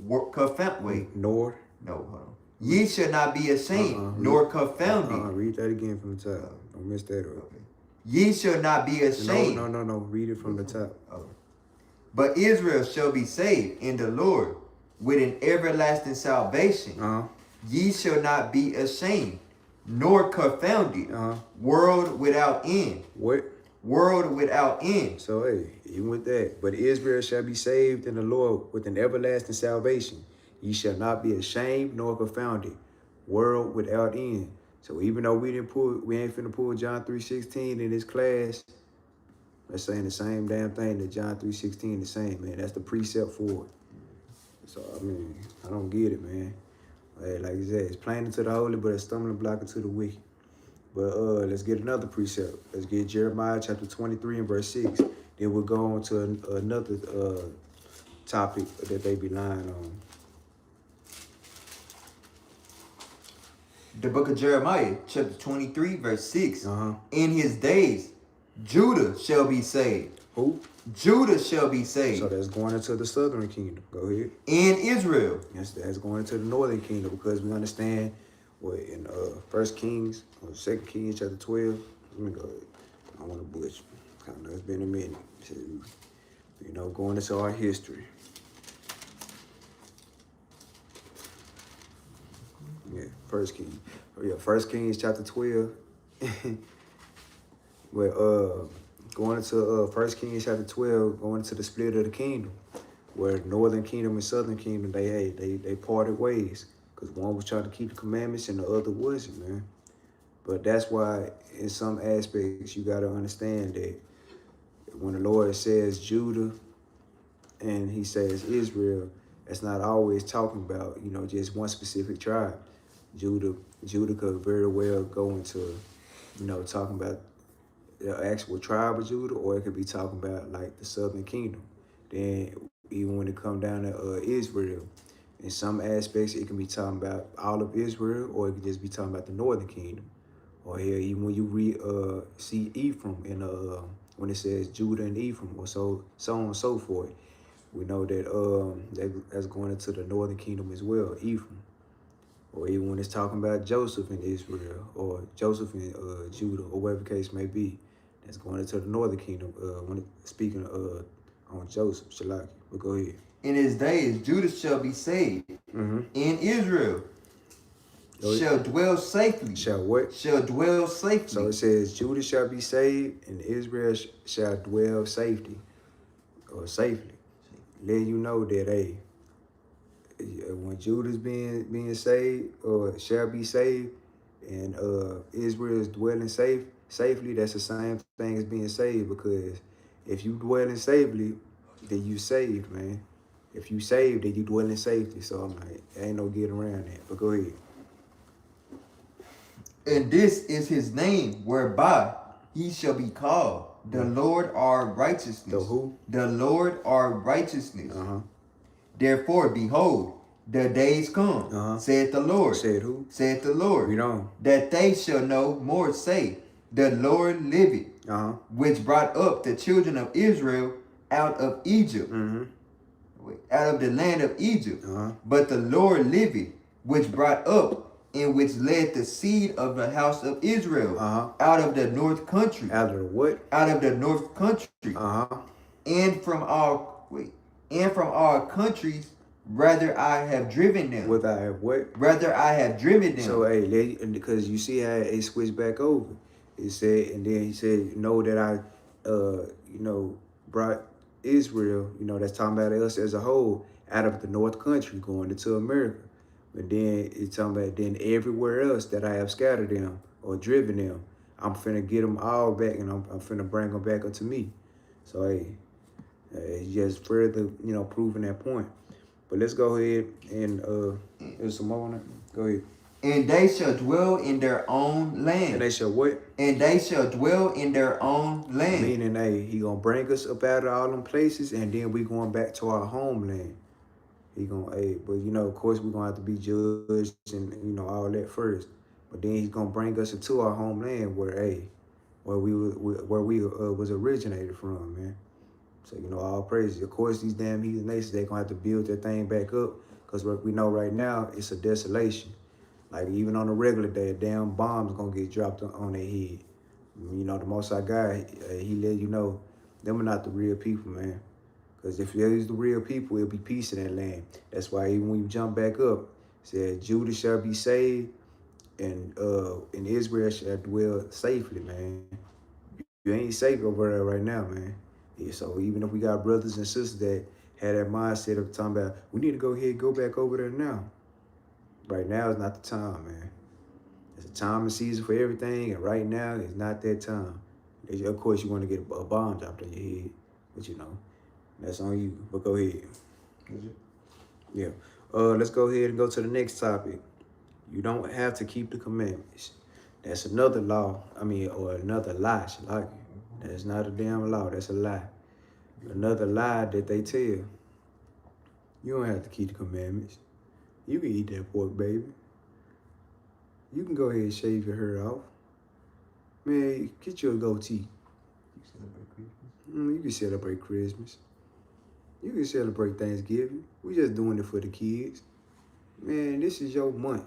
Wait. Nor? No, hold on. Ye shall not be ashamed, nor confounded. Read that again from the top. Don't miss that. Okay. Ye shall not be ashamed. No. Read it from the top. But Israel shall be saved in the Lord with an everlasting salvation. Ye shall not be ashamed, nor confounded. World without end. What? World without end. So, hey, even with that, but Israel shall be saved in the Lord with an everlasting salvation. Ye shall not be ashamed nor confounded. World without end. So even though we ain't finna pull John 3:16 in this class, that's saying the same damn thing that John 3:16 is saying, man. That's the precept for it. So, I mean, I don't get it, man. Like I said, it's plain into the holy, but it's stumbling block into the wicked. But let's get another precept. Let's get Jeremiah chapter 23 and verse 6. Then we'll go on to another topic that they be lying on. The book of Jeremiah chapter 23 verse 6. In his days, Judah shall be saved. Who? Judah shall be saved. So that's going into the southern kingdom. Go ahead. And Israel. Yes, that's going into the northern kingdom, because we understand what in 1 Kings or 2 Kings chapter 12. Let me go ahead. I want to butcher. Kind of, it's been a minute. So, you know, going into our history. Yeah, 1 Kings. Oh yeah, 1 Kings chapter 12. Where going into 1 Kings chapter 12, going into the split of the kingdom, where northern kingdom and southern kingdom, they parted ways, because one was trying to keep the commandments and the other wasn't, man. But that's why in some aspects you got to understand that when the Lord says Judah and he says Israel, That's not always talking about, you know, just one specific tribe. Judah could very well go into, you know, talking about the actual tribe of Judah, or it could be talking about like the southern kingdom. Then even when it come down to Israel, in some aspects it can be talking about all of Israel, or it could just be talking about the northern kingdom. Or here, even when you read see Ephraim in when it says Judah and Ephraim, or so on and so forth, we know that that's going into the northern kingdom as well, Ephraim. Or even when it's talking about Joseph in Israel, or Joseph in Judah, or whatever the case may be, that's going into the northern kingdom. When speaking on Joseph, Shalaki, but go ahead. In his days, Judah shall be saved, Mm-hmm. and Israel shall dwell safely. Shall what? Shall dwell safely. So it says, Judah shall be saved, and Israel shall dwell safely, or safely. Let you know that, hey, when Judah's being saved, or shall be saved, and Israel is dwelling safely, that's the same thing as being saved, because if you dwelling safely, then you saved, man. If you saved, then you dwell in safety. So I'm like, ain't no getting around that. But go ahead. And this is his name, whereby he shall be called the Lord our righteousness. The who? The Lord our righteousness. Uh-huh. Therefore, behold, the days come, saith the Lord. Said who? Saith the Lord. Read on. That they shall no more say, the Lord liveth, which brought up the children of Israel out of Egypt, out of the land of Egypt. But the Lord liveth, which brought up and which led the seed of the house of Israel out of the north country. Out of the what? Out of the north country. And from all countries, rather I have driven them. What I have what? Rather I have driven them. So hey, because you see how it switched back over. It said, and then he said, know that I brought Israel, that's talking about us as a whole, out of the north country going into America. But then it's talking about then everywhere else that I have scattered them or driven them, I'm finna get them all back, and I'm finna bring them back unto me. So hey, it's just further, proving that point. But let's go ahead and there's some more on it. Go ahead. And they shall dwell in their own land. And they shall what? And they shall dwell in their own land. Meaning, hey, he gonna bring us up out of all them places, and then we going back to our homeland. He gonna, hey, but of course we're gonna have to be judged and all that first. But then he's gonna bring us into our homeland where we was originated from, man. So all praises. Of course, these damn heathen nations, they gonna have to build that thing back up, because what we know right now, it's a desolation. Like even on a regular day, a damn bomb's gonna get dropped on their head. The Most High God, he let you know, them are not the real people, man. Because if there's the real people, it'll be peace in that land. That's why even when you jump back up, it said Judah shall be saved, and Israel shall dwell safely, man. You ain't safe over there right now, man. Yeah, so even if we got brothers and sisters that had that mindset of talking about, we need to go ahead and go back over there now. Right now is not the time, man. It's a time and season for everything, and right now is not that time. Of course, you want to get a bomb dropped on your head, but that's on you. But go ahead. Yeah. Let's go ahead and go to the next topic. You don't have to keep the commandments. That's another law. Or another lie. That's not a damn law. That's a lie. Another lie that they tell. You don't have to keep the commandments. You can eat that pork, baby. You can go ahead and shave your hair off. Man, get you a goatee. You can celebrate Christmas. You can celebrate Thanksgiving. We just doing it for the kids. Man, this is your month.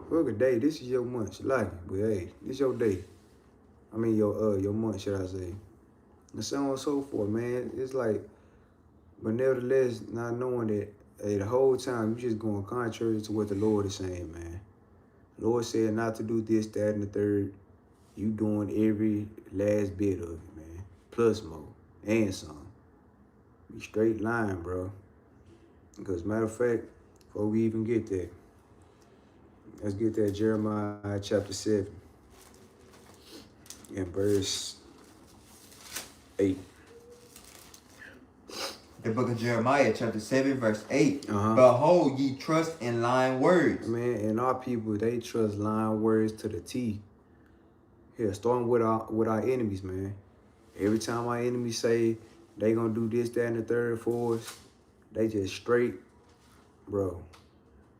Fuck a day, this is your month. You like it, but hey, this your day. Your month, should I say. And so on and so forth, man. It's like, but nevertheless, not knowing that, hey, the whole time you just going contrary to what the Lord is saying, man. The Lord said not to do this, that, and the third. You doing every last bit of it, man. Plus more. And some. You straight lying, bro. Because matter of fact, before we even get there, let's get that Jeremiah chapter 7 and verse 8. The book of Jeremiah, chapter 7, verse 8. Behold, ye trust in lying words. Man, and our people, they trust lying words to the T. Here, starting with our enemies, man. Every time our enemies say they gonna do this, that, and the third for us, they just straight, bro.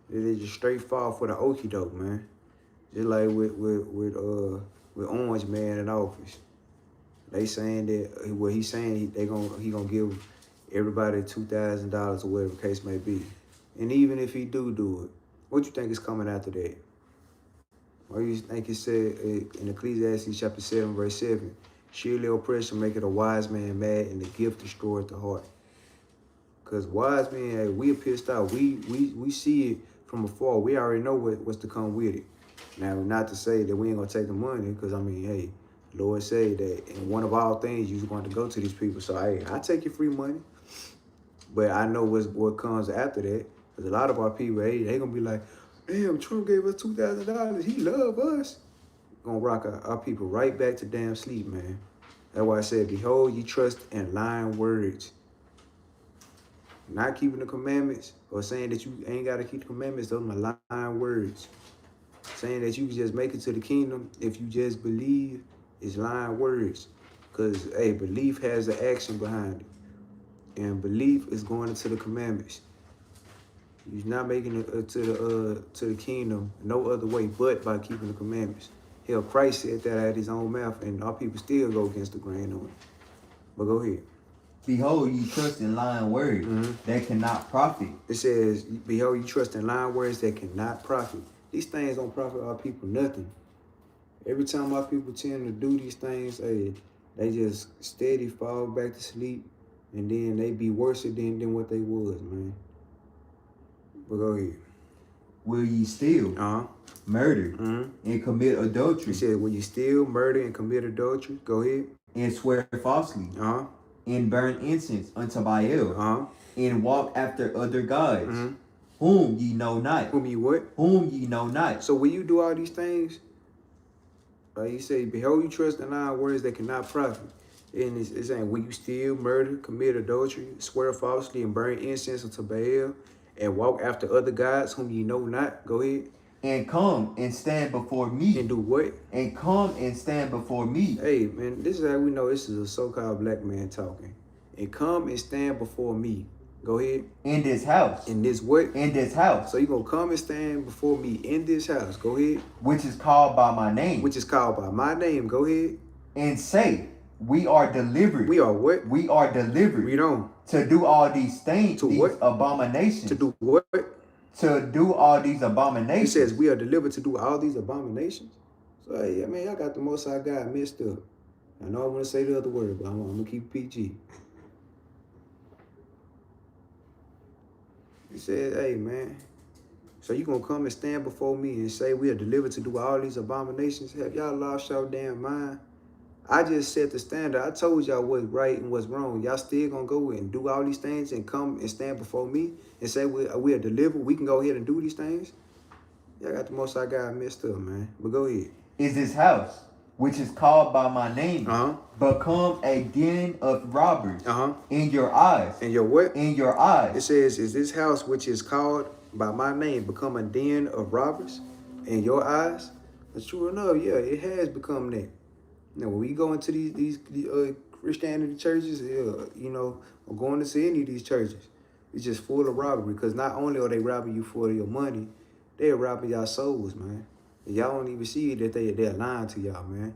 They just straight fall for the okie doke, man. Just like with Orange Man in office. They saying that what he's saying he gonna give everybody $2,000 or whatever the case may be. And even if he do it, what you think is coming after that? Or you think it said in Ecclesiastes chapter 7, verse 7, surely oppression maketh a wise man mad, and the gift destroyeth the heart. Because wise men, hey, we are pissed off. We see it from afar. We already know what's to come with it. Now, not to say that we ain't gonna take the money, because I mean, hey, Lord said that in one of all things you're going to go to these people. So hey, I take your free money. But I know what comes after that. Because a lot of our people, hey, they gonna be like, damn, Trump gave us $2,000. He love us. Gonna rock our people right back to damn sleep, man. That's why I said, behold, ye trust in lying words. Not keeping the commandments or saying that you ain't got to keep the commandments, those are lying words. Saying that you can just make it to the kingdom if you just believe is lying words. Because, hey, belief has an action behind it. And belief is going into the commandments. You're not making it to the kingdom no other way but by keeping the commandments. Hell, Christ said that at his own mouth, and our people still go against the grain on it. But go ahead. Behold, ye trust in lying words that cannot profit. It says, behold, you trust in lying words that cannot profit. These things don't profit our people nothing. Every time our people tend to do these things, hey, they just steady fall back to sleep, and then they be worse than what they was, man. But go ahead. Will ye steal, murder, and commit adultery? He said, will you steal, murder, and commit adultery? Go ahead. And swear falsely, and burn incense unto Baal, and walk after other gods, whom ye know not. Whom ye what? Whom ye know not. So when you do all these things, he say, behold, you trust in lying words that cannot profit. And it's saying, will you steal, murder, commit adultery, swear falsely, and burn incense unto Baal, and walk after other gods whom ye know not? Go ahead. And come and stand before me. And do what? And come and stand before me. Hey, man, this is how we know this is a so-called black man talking. And come and stand before me. Go ahead. In this house. In this what? In this house. So you're going to come and stand before me in this house. Go ahead. Which is called by my name. Which is called by my name. Go ahead. And say, we are delivered. We are what? We are delivered. Read on. To do all these things. To these what? Abominations. To do what? To do all these abominations. He says we are delivered to do all these abominations. So, hey, I mean, I got the Most High God messed up. I know I want to say the other word, but I'm going to keep PG. He said, hey, man, so you going to come and stand before me and say we are delivered to do all these abominations? Have y'all lost your damn mind? I just set the standard. I told y'all what's right and what's wrong. Y'all still going to go and do all these things and come and stand before me and say we are delivered? We can go ahead and do these things? Y'all got the Most High God messed up, man. But go ahead. Is this house, which is called by my name, become a den of robbers in your eyes? In your what? In your eyes. It says, is this house, which is called by my name, become a den of robbers in your eyes? That's true enough. Yeah, it has become that. Now, when we go into these Christianity churches, you know, or going to see any of these churches, it's just full of robbery. Because not only are they robbing you for your money, they're robbing y'all souls, man. And y'all don't even see that they're lying to y'all, man.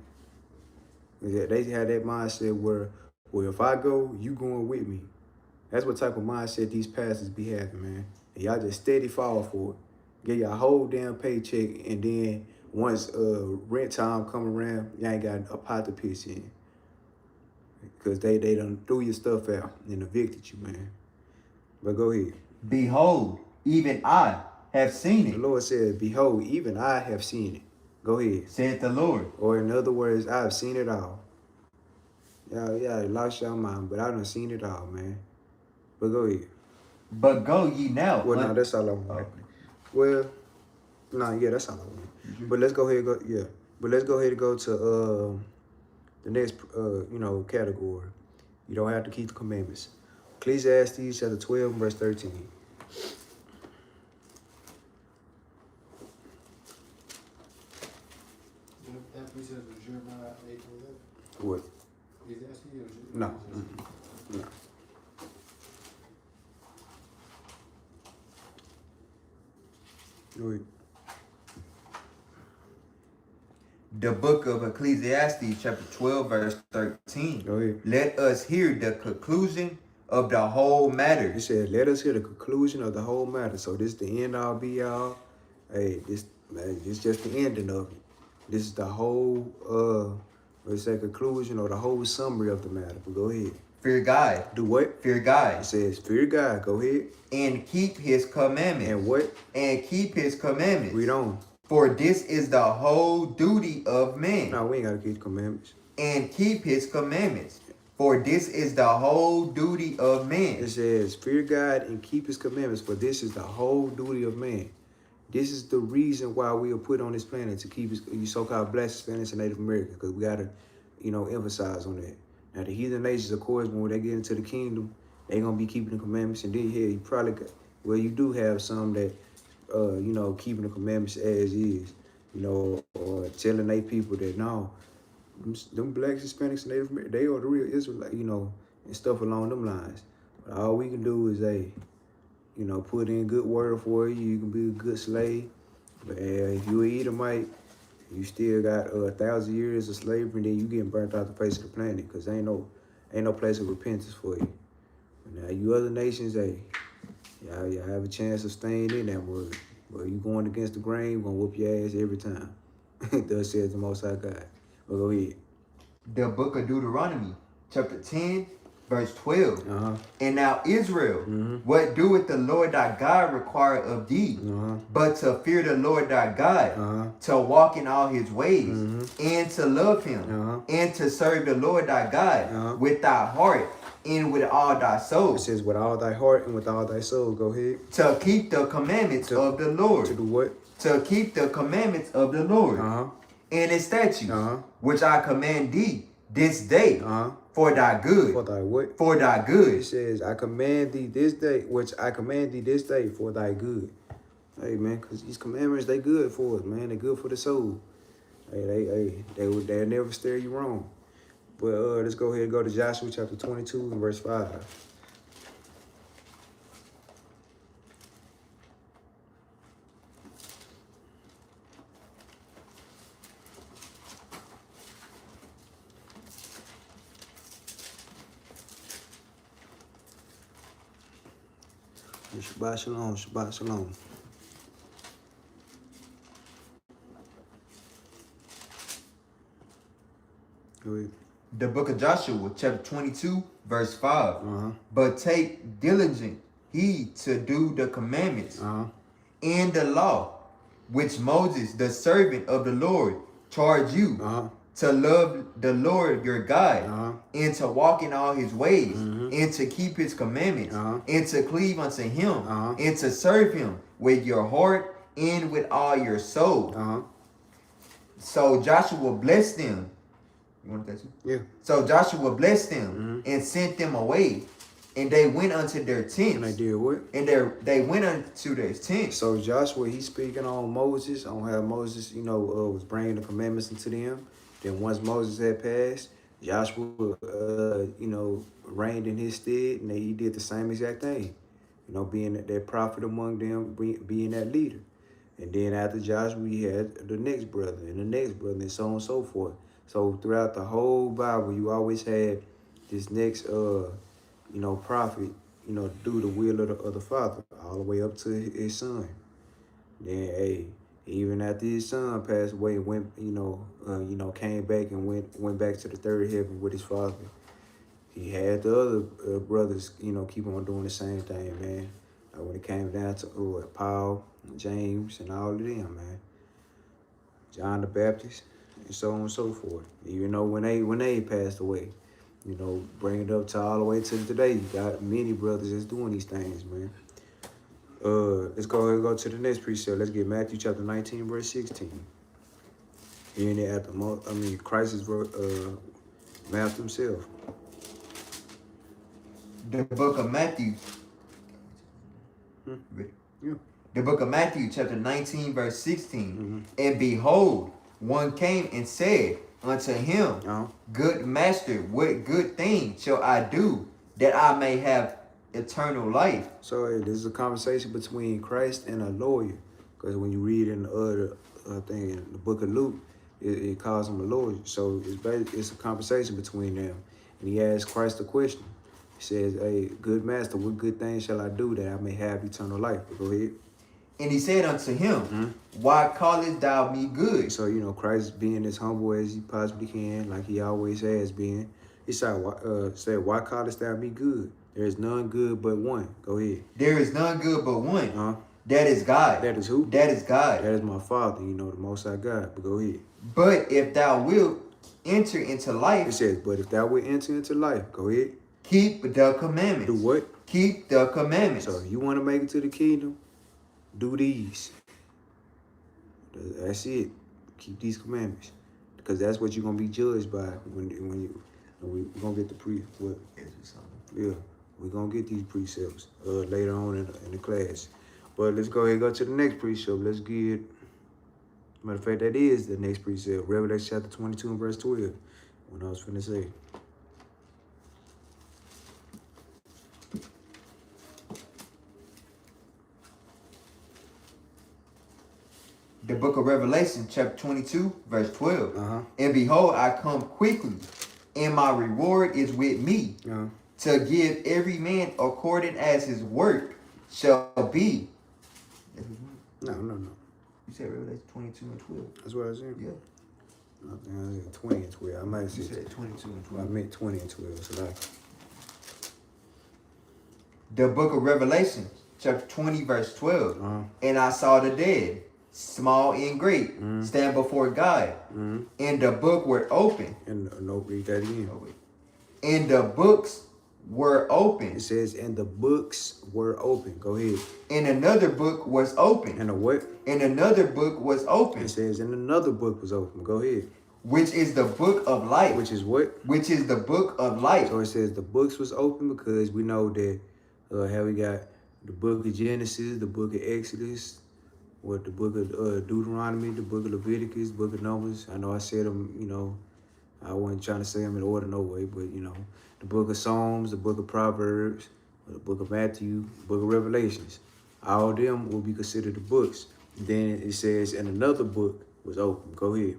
They have that mindset where, well, if I go, you going with me. That's what type of mindset these pastors be having, man. And y'all just steady fall for it. Get your whole damn paycheck, and then once rent time come around, you ain't got a pot to piss in. Because they done threw your stuff out and evicted you, man. But go ahead. Behold, even I have seen it. The Lord said, behold, even I have seen it. Go ahead. Said the Lord. Or in other words, I have seen it all. Y'all lost your mind, but I done seen it all, man. But go ahead. But go ye now. Well, no, that's all I want. Well, yeah, that's all I want. But let's go ahead and go, But let's go ahead and go to the next, category. You don't have to keep the commandments. Ecclesiastes chapter 12, verse 13. That precept was Jerubbaal 8:11. What? Ecclesiastes or No. No. Go ahead. The book of Ecclesiastes, chapter 12, verse 13. Go ahead. Let us hear the conclusion of the whole matter. It said, let us hear the conclusion of the whole matter. So this is the end all be all. Hey, this just the ending of it. This is the whole conclusion or the whole summary of the matter. But go ahead. Fear God. Do what? Fear It God. says, fear God. Go ahead. And keep his commandments. And what? And keep his commandments. Read on. For this is the whole duty of man. No, we ain't gotta keep the commandments. And keep his commandments. For this is the whole duty of man. It says, fear God and keep his commandments, for this is the whole duty of man. This is the reason why we are put on this planet, to keep you so-called Black, Hispanics, and Native Americans, because we gotta, emphasize on that. Now the heathen nations, of course, when they get into the kingdom, they're gonna be keeping the commandments, and then here you probably got, well, you do have some that keeping the commandments as is, or telling they people that no, them Blacks, Hispanics, and Native Americans, they are the real Israelites, and stuff along them lines. But all we can do is, put in good word for you. You can be a good slave. But if you an Edomite, you still got 1,000 years of slavery, and then you getting burnt out the face of the planet, because ain't no place of repentance for you. Now you other nations, y'all have a chance of staying in that word. But you going against the grain, we're gonna whoop your ass every time. Thus says the Most High God. Well, go ahead. The book of Deuteronomy, chapter 10, verse 12. And now Israel, what doeth the Lord thy God require of thee? But to fear the Lord thy God, to walk in all his ways, and to love him, and to serve the Lord thy God with thy heart and with all thy soul. It says with all thy heart and with all thy soul. Go ahead. To keep the commandments of the Lord. To do what? To keep the commandments of the Lord. And his statutes, which I command thee this day, for thy good. For thy what? For thy good. It says, I command thee this day, which I command thee this day for thy good. Hey, man, because these commandments, they good for us, man. They good for the soul. Hey, they'll never steer you wrong. But let's go ahead and go to Joshua chapter 22 and verse 5. Shabbat shalom, Shabbat shalom. Go ahead. The book of Joshua, chapter 22, verse 5. But take diligent heed to do the commandments and the law, which Moses, the servant of the Lord, charged you, to love the Lord your God, and to walk in all his ways, and to keep his commandments, and to cleave unto him, and to serve him with your heart and with all your soul. So Joshua blessed them. You want that too? Yeah. So Joshua blessed them and sent them away, and they went unto their tents. And they did what? And they went unto their tents. So Joshua, he's speaking on Moses, on how Moses, was bringing the commandments into them. Then once Moses had passed, Joshua, reigned in his stead, and he did the same exact thing. Being that prophet among them, being that leader. And then after Joshua, he had the next brother, and the next brother, and so on and so forth. So throughout the whole Bible, you always had this next, prophet, do the will of the Father, all the way up to his son. Then, even after his son passed away and went, came back and went back to the third heaven with his father, he had the other brothers, keep on doing the same thing, man. When it came down to Paul, James, and all of them, man. John the Baptist, and so on and so forth. Even though when they passed away, bring it up to all the way to today. You got many brothers that's doing these things, man. Let's go ahead and go to the next precept. Let's get Matthew chapter 19, verse 16. Hearing it at Christ's mouth himself. The book of Matthew. Yeah. The book of Matthew, chapter 19, verse 16. And behold, one came and said unto him, Good master, what good thing shall I do that I may have eternal life? So this is a conversation between Christ and a lawyer. Because when you read in the other thing in the book of Luke, it calls him a lawyer. So it's a conversation between them. And he asks Christ a question. He says, hey, good master, what good thing shall I do that I may have eternal life? But go ahead. And he said unto him, Why callest thou me good? So, Christ being as humble as he possibly can, like he always has been. He said, why callest thou me good? There is none good but one. Go ahead. There is none good but one. That is God. That is who? That is God. That is my Father, the Most High God. But go ahead. But if thou wilt enter into life. It says, but if thou wilt enter into life. Go ahead. Keep the commandments. Do what? Keep the commandments. So if you want to make it to the kingdom, do these. That's it. Keep these commandments. Because that's what you're going to be judged by when we're going to get the what? Yeah. We're going to get these precepts later on in the class. But let's go ahead and go to the next precept. Let's get, matter of fact, that is the next precept. Revelation chapter 22 and verse 12. When I was finna say. The book of Revelation, chapter 22, verse 12. And behold, I come quickly, and my reward is with me, to give every man according as his work shall be. No. You said Revelation 22 and 12. That's what I said? Yeah. I think I said 20 and 12. I might have said 22 and 12. I meant 20 and 12. So like. The book of Revelation, chapter 20, verse 12. And I saw the dead, small and great, stand before God. And the book were open. And no, read that again. And the books were open. It says, and the books were open. Go ahead. And another book was open. And a what? And another book was open. It says, and another book was open. Go ahead. Which is the book of life. Which is what? Which is the book of life. So it says the books was open because we know that how we got the book of Genesis, the book of Exodus, the book of Deuteronomy, the book of Leviticus, the book of Numbers. I know I said them, I wasn't trying to say them in order no way, but, the book of Psalms, the book of Proverbs, the book of Matthew, the book of Revelations. All of them will be considered the books. Then it says, and another book was open. Go ahead.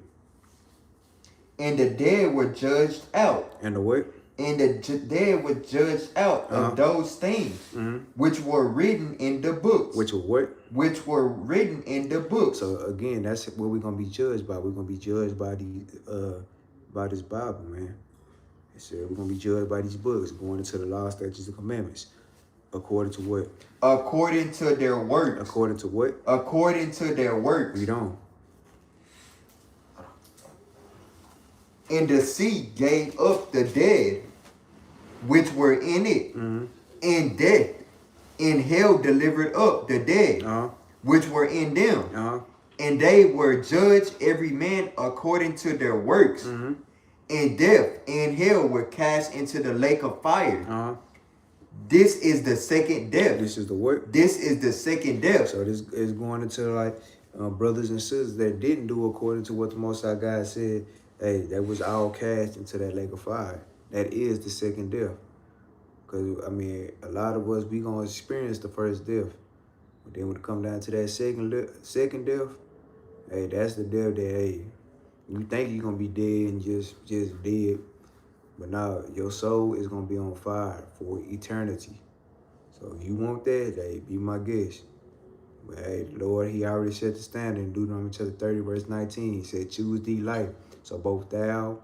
And the dead were judged out. And the what? And the dead were judged out of those things which were written in the books. Which were what? Which were written in the books. So again, that's what we're gonna be judged by. We're gonna be judged by by this Bible, man. It said we're gonna be judged by these books, going into the law, statutes, and commandments. According to what? According to their works. According to what? According to their works. Read on. And the sea gave up the dead which were in it. And death and hell delivered up the dead which were in them. And they were judged every man according to their works. And death and hell were cast into the lake of fire. This is the second death. This is the what? This is the second death. So this is going into like brothers and sisters that didn't do according to what the Most High God said. Hey, that was all cast into that lake of fire. That is the second death. Because, I mean, a lot of us, we going to experience the first death. But then when it come down to that second death, hey, that's the death that, hey, you think you're going to be dead and just dead. But now your soul is going to be on fire for eternity. So if you want that, hey, be my guest. But, hey, Lord, he already set the standard in Deuteronomy chapter 30, verse 19. He said, choose thee life. So both thou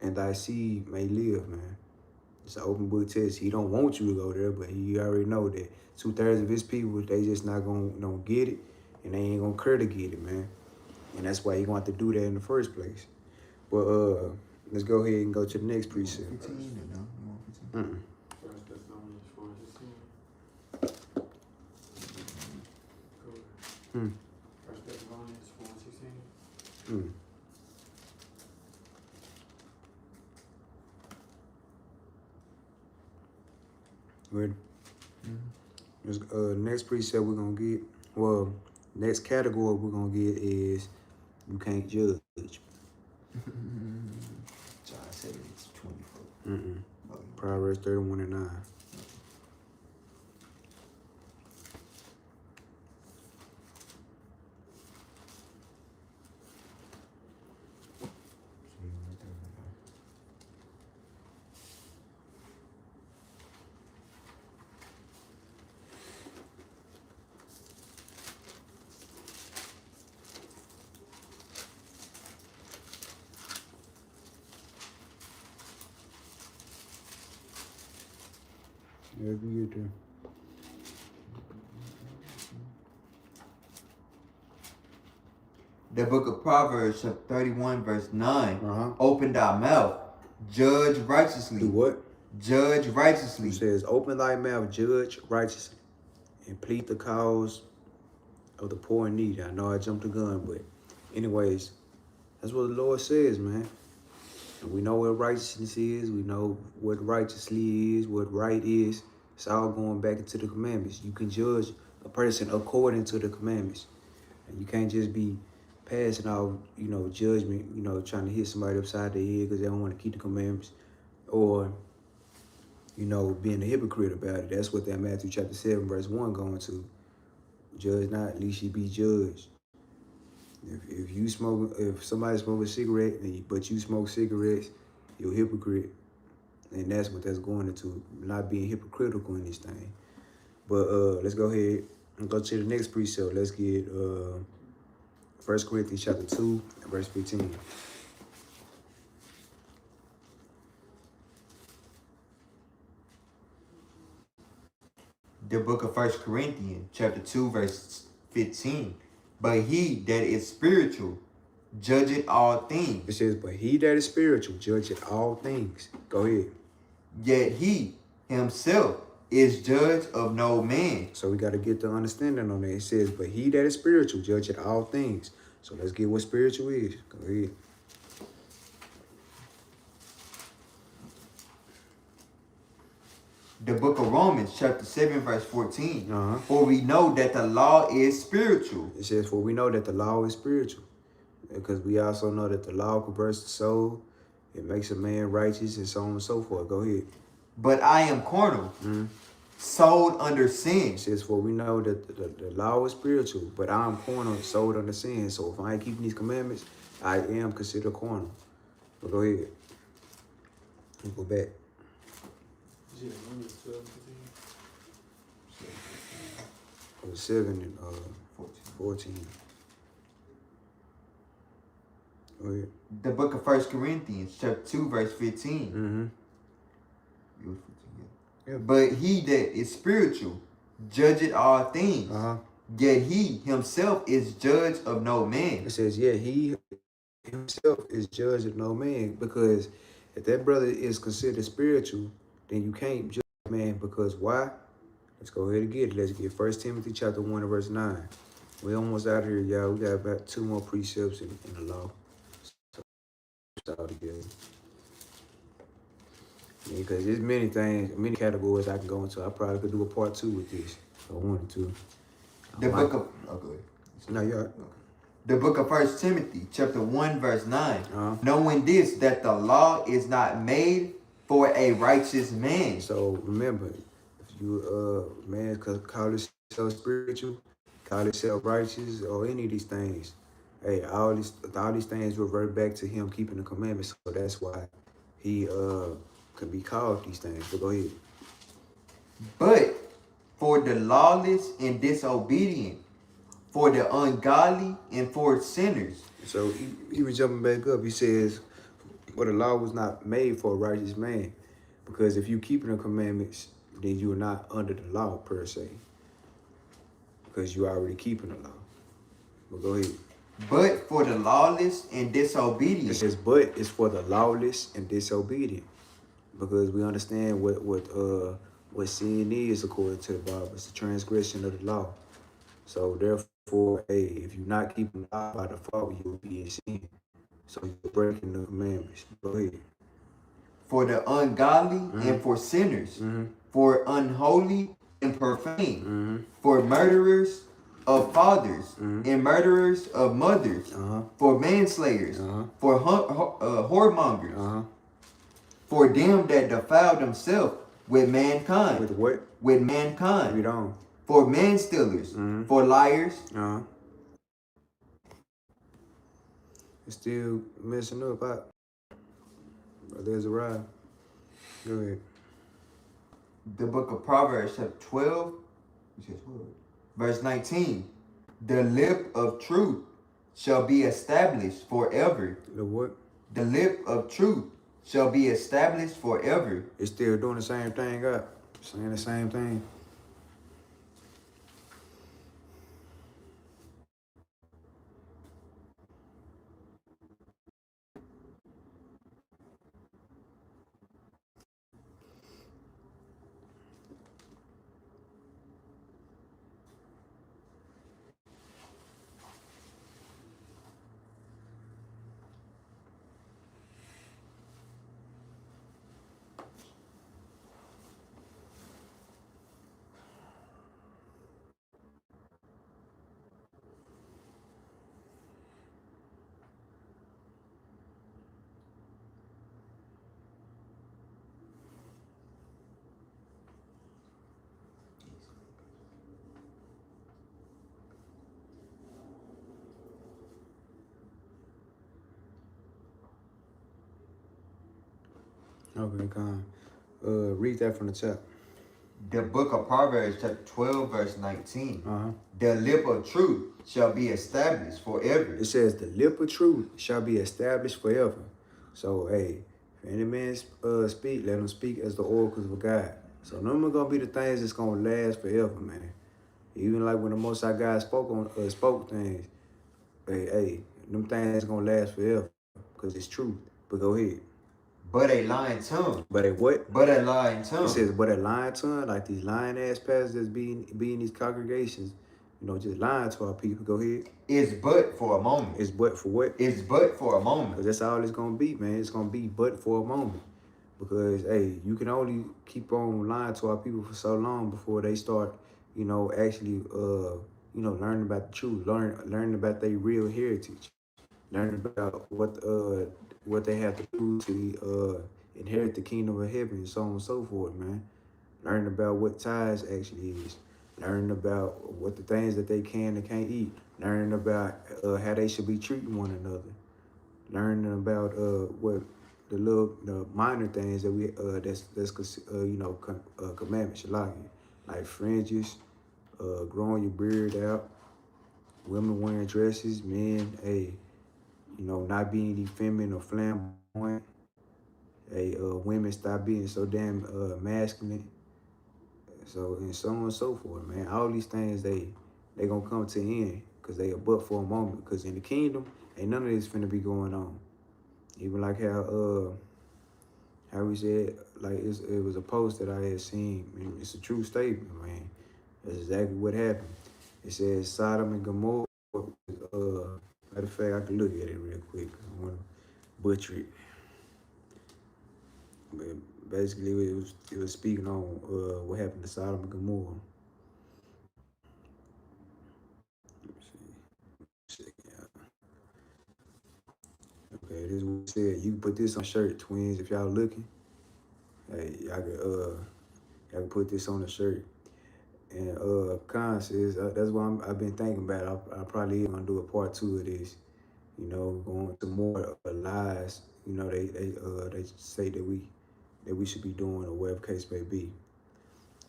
and thy seed may live, man. It's an open book test. He don't want you to go there, but he already know that 2/3 of his people, they just not gonna get it, and they ain't gonna care to get it, man. And that's why he want to do that in the first place. But let's go ahead and go to the next precept. 15 or no? You want 15? First Thessalonians 4:16. First Thessalonians 4:16. Ready? Next precept we're gonna get. Well, next category we're gonna get is you can't judge. So I said it's 24. Proverbs 31:9. Yeah, you get there. The book of Proverbs, chapter 31, verse 9. Open thy mouth, judge righteously. Do what? Judge righteously. It says, open thy mouth, judge righteously, and plead the cause of the poor and needy. I know I jumped the gun, but anyways, that's what the Lord says, man. And we know what righteousness is. We know what righteously is, what right is. It's all going back into the commandments. You can judge a person according to the commandments. And you can't just be passing out, judgment, trying to hit somebody upside the head because they don't want to keep the commandments. Or, being a hypocrite about it. That's what that Matthew chapter 7, verse 1 going to. Judge not, lest ye be judged. If somebody smokes a cigarette, but you smoke cigarettes, you're a hypocrite. And that's what that's going into, not being hypocritical in this thing. But let's go ahead and go to the next precept. Let's get 1 Corinthians chapter 2, verse 15. The book of 1 Corinthians, chapter 2, verse 15. But he that is spiritual, judgeth all things. It says, but he that is spiritual, judgeth all things. Go ahead. Yet he himself is judge of no man. So we got to get the understanding on that. It says, but he that is spiritual, judgeth all things. So let's get what spiritual is. Go ahead. The book of Romans, chapter 7, verse 14. For we know that the law is spiritual. It says, for we know that the law is spiritual. Because we also know that the law converts the soul. It makes a man righteous and so on and so forth. Go ahead. But I am carnal, sold under sin. It says, for we know that the law is spiritual, but I am carnal, sold under sin. So if I ain't keeping these commandments, I am considered carnal. But go ahead. We'll go back. Yeah, Romans 12, 15. It was 7 and 14. Go ahead. The book of 1 Corinthians, chapter 2, verse 15. Yeah. But he that is spiritual, judgeth all things. Yet he himself is judge of no man. It says, yeah, he himself is judge of no man. Because if that brother is considered spiritual, then you can't judge man. Because why? Let's go ahead and get it. Let's get 1 Timothy chapter 1 and verse 9. We almost out here, y'all. We got about 2 more precepts in the law. So it's all together. Because there's many things, many categories I can go into. I probably could do a part 2 with this if I wanted to. The book of No, you're right. The book of 1 Timothy, chapter 1, verse 9. Knowing this, that the law is not made for a righteous man. So remember, if you man call yourself spiritual, call yourself righteous, or any of these things, hey, all these things revert back to him keeping the commandments. So that's why he could be called these things. But go ahead. But for the lawless and disobedient, for the ungodly and for sinners. So he was jumping back up. He says, well, the law was not made for a righteous man. Because if you keeping the commandments, then you are not under the law per se. Because you already keeping the law. But go ahead. But for the lawless and disobedient. It says, but it's for the lawless and disobedient. Because we understand what sin is according to the Bible. It's the transgression of the law. So therefore, hey, if you're not keeping the law by default, you'll be in sin. So you're breaking the commandments. Go ahead. for the ungodly and for sinners, for unholy and profane, for murderers of fathers and murderers of mothers, for manslayers, for whoremongers, for them that defile themselves with mankind. With what? With mankind. Read on. For manstealers, for liars. It's still messing up. But there's a ride. Go ahead. The book of Proverbs, chapter 12, verse 19. The lip of truth shall be established forever. The what? The lip of truth shall be established forever. It's still doing the same thing up. Saying the same thing. Okay, come. Read that from the top. The book of Proverbs, chapter 12, verse 19. The lip of truth shall be established forever. It says, the lip of truth shall be established forever. So, hey, if any man speak, let him speak as the oracles of God. So, them are going to be the things that's going to last forever, man. Even like when the Most High God spoke things, hey, them things going to last forever because it's truth. But go ahead. But a lying tongue. But a what? But a lying tongue. It says, but a lying tongue, like these lying ass pastors that's be in these congregations, you know, just lying to our people. Go ahead. It's but for a moment. It's but for what? It's but for a moment. Because that's all it's going to be, man. It's going to be but for a moment. Because, hey, you can only keep on lying to our people for so long before they start, you know, actually, learning about the truth, learning about their real heritage, learning about what they have to do to inherit the kingdom of heaven and so on and so forth, man. Learning about what tithes actually is. Learning about what the things that they can and can't eat. Learning about how they should be treating one another. Learning about what the minor things that we commandments, like fringes, growing your beard out, women wearing dresses, men, not being effeminate or flamboyant. Women stop being so damn masculine. So and so on and so forth, man. All these things they gonna come to an end because they are but for a moment. Because in the kingdom, ain't none of this finna be going on. Even like how we said, like it was a post that I had seen. I mean, it's a true statement, man. That's exactly what happened. It says Sodom and Gomorrah. Matter of fact, I can look at it real quick. I want to butcher it. But basically, it was speaking on what happened to Sodom and Gomorrah. Let me see. Okay, this is what it said. You can put this on a shirt, twins, if y'all looking. Hey, y'all can put this on a shirt. And Khan says that's what I've been thinking about. I probably gonna do a part 2 of this. You know, going to more lies. You know, they say that we should be doing or whatever case may be.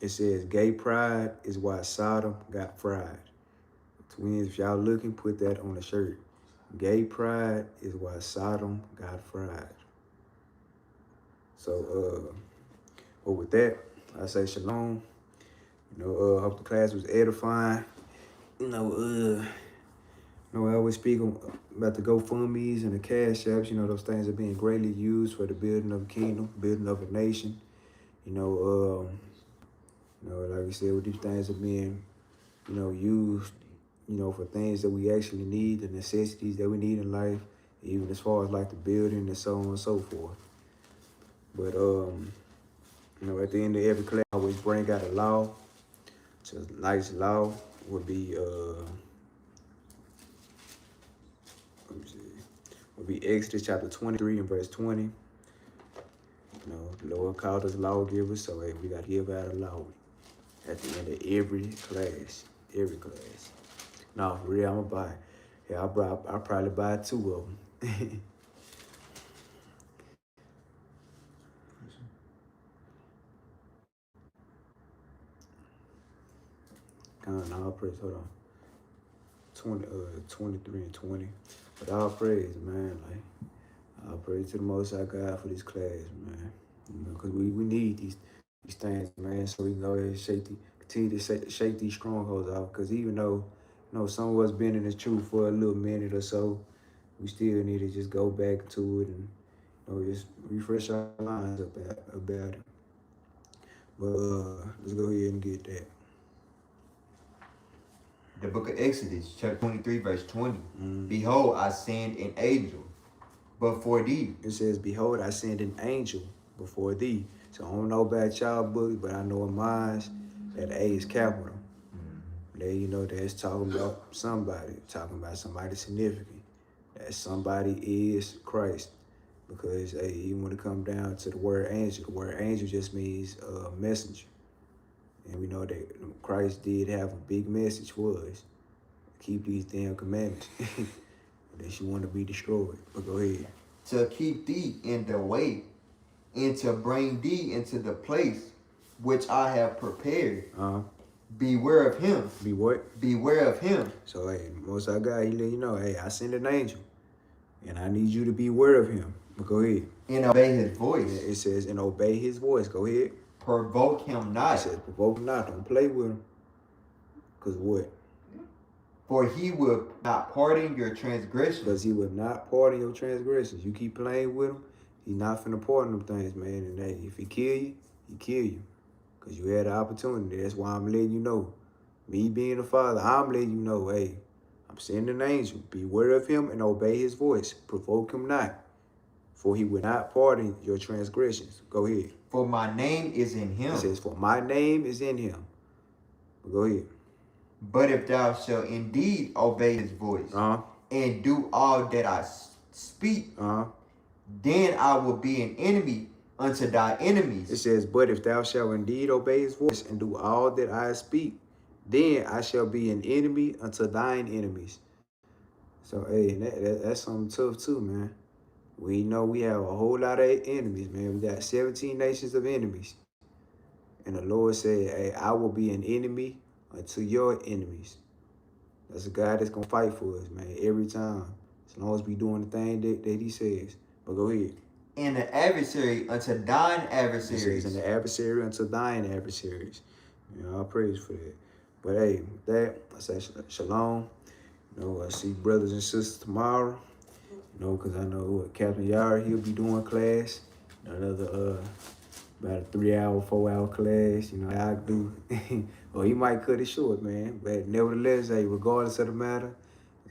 It says gay pride is why Sodom got fried. Twins, if y'all looking, put that on a shirt. Gay pride is why Sodom got fried. So, well, with that, I say shalom. You know, hope the class was edifying. I always speak about the GoFundMes and the Cash Apps. You know, those things are being greatly used for the building of a kingdom, building of a nation. Like we said, with these things are being, used, for things that we actually need, the necessities that we need in life, even as far as like the building and so on and so forth. But you know, at the end of every class, I always bring out a law. So a nice law would be let me see, would be Exodus chapter 23 and verse 20. You know, the Lord called us lawgivers, so hey, we gotta give out a law at the end of every class. Every class. No, for real, I'm gonna buy. Yeah, I'll probably buy 2 of them. All praise, hold on. 23 and 20. But all praise, man. Like, all praise to the Most High God for this class, man. You know, because we need these things, man, so we can go ahead and continue to shake these strongholds out. Because even though, you know, some of us been in this truth for a little minute or so, we still need to just go back to it and, you know, just refresh our minds about it. But let's go ahead and get that. The book of Exodus, chapter 23, verse 20. Behold, I send an angel before thee. It says, behold, I send an angel before thee. So I don't know about y'all book, but I know in mine that A is capital. There, you know, that's talking about somebody significant. That somebody is Christ. Because hey, even when it comes down to the word angel just means messenger. And we know that Christ did have a big message for us. Keep these damn commandments. Unless you want to be destroyed. But go ahead. To keep thee in the way and to bring thee into the place which I have prepared. Beware of him. Be what? Beware of him. So, hey, Most High God, he let you know, hey, I send an angel. And I need you to be aware of him. But go ahead. And obey his voice. Yeah, it says, and obey his voice. Go ahead. Provoke him not. It says, provoke him not. Don't play with him. Because what? For he will not pardon your transgressions. Because he will not pardon your transgressions. You keep playing with him, he's not finna pardon them things, man. And hey, if he kill you, he kill you. Because you had the opportunity. That's why I'm letting you know. Me being the father, I'm letting you know, hey, I'm sending an angel. Beware of him and obey his voice. Provoke him not. For he will not pardon your transgressions. Go ahead. For my name is in him. It says, for my name is in him. Go ahead. But if thou shalt indeed obey his voice and do all that I speak, then I will be an enemy unto thy enemies. It says, but if thou shalt indeed obey his voice and do all that I speak, then I shall be an enemy unto thine enemies. So, hey, that's something tough too, man. We know we have a whole lot of enemies, man. We got 17 nations of enemies. And the Lord said, hey, I will be an enemy unto your enemies. That's a God that's going to fight for us, man, every time. As long as we doing the thing that he says. But go ahead. And the adversary unto thine adversaries. It says, and the adversary unto thine adversaries. You know, I praise for that. But hey, with that, I say shalom. You know, I see brothers and sisters tomorrow. You know, because I know Captain Yahri, he'll be doing class. Another, about a 3-hour, 4-hour class. You know, I do. Or he might cut it short, man. But nevertheless, hey, regardless of the matter,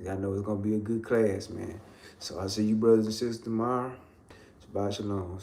I know it's going to be a good class, man. So I'll see you brothers and sisters tomorrow. Shabbat shalom.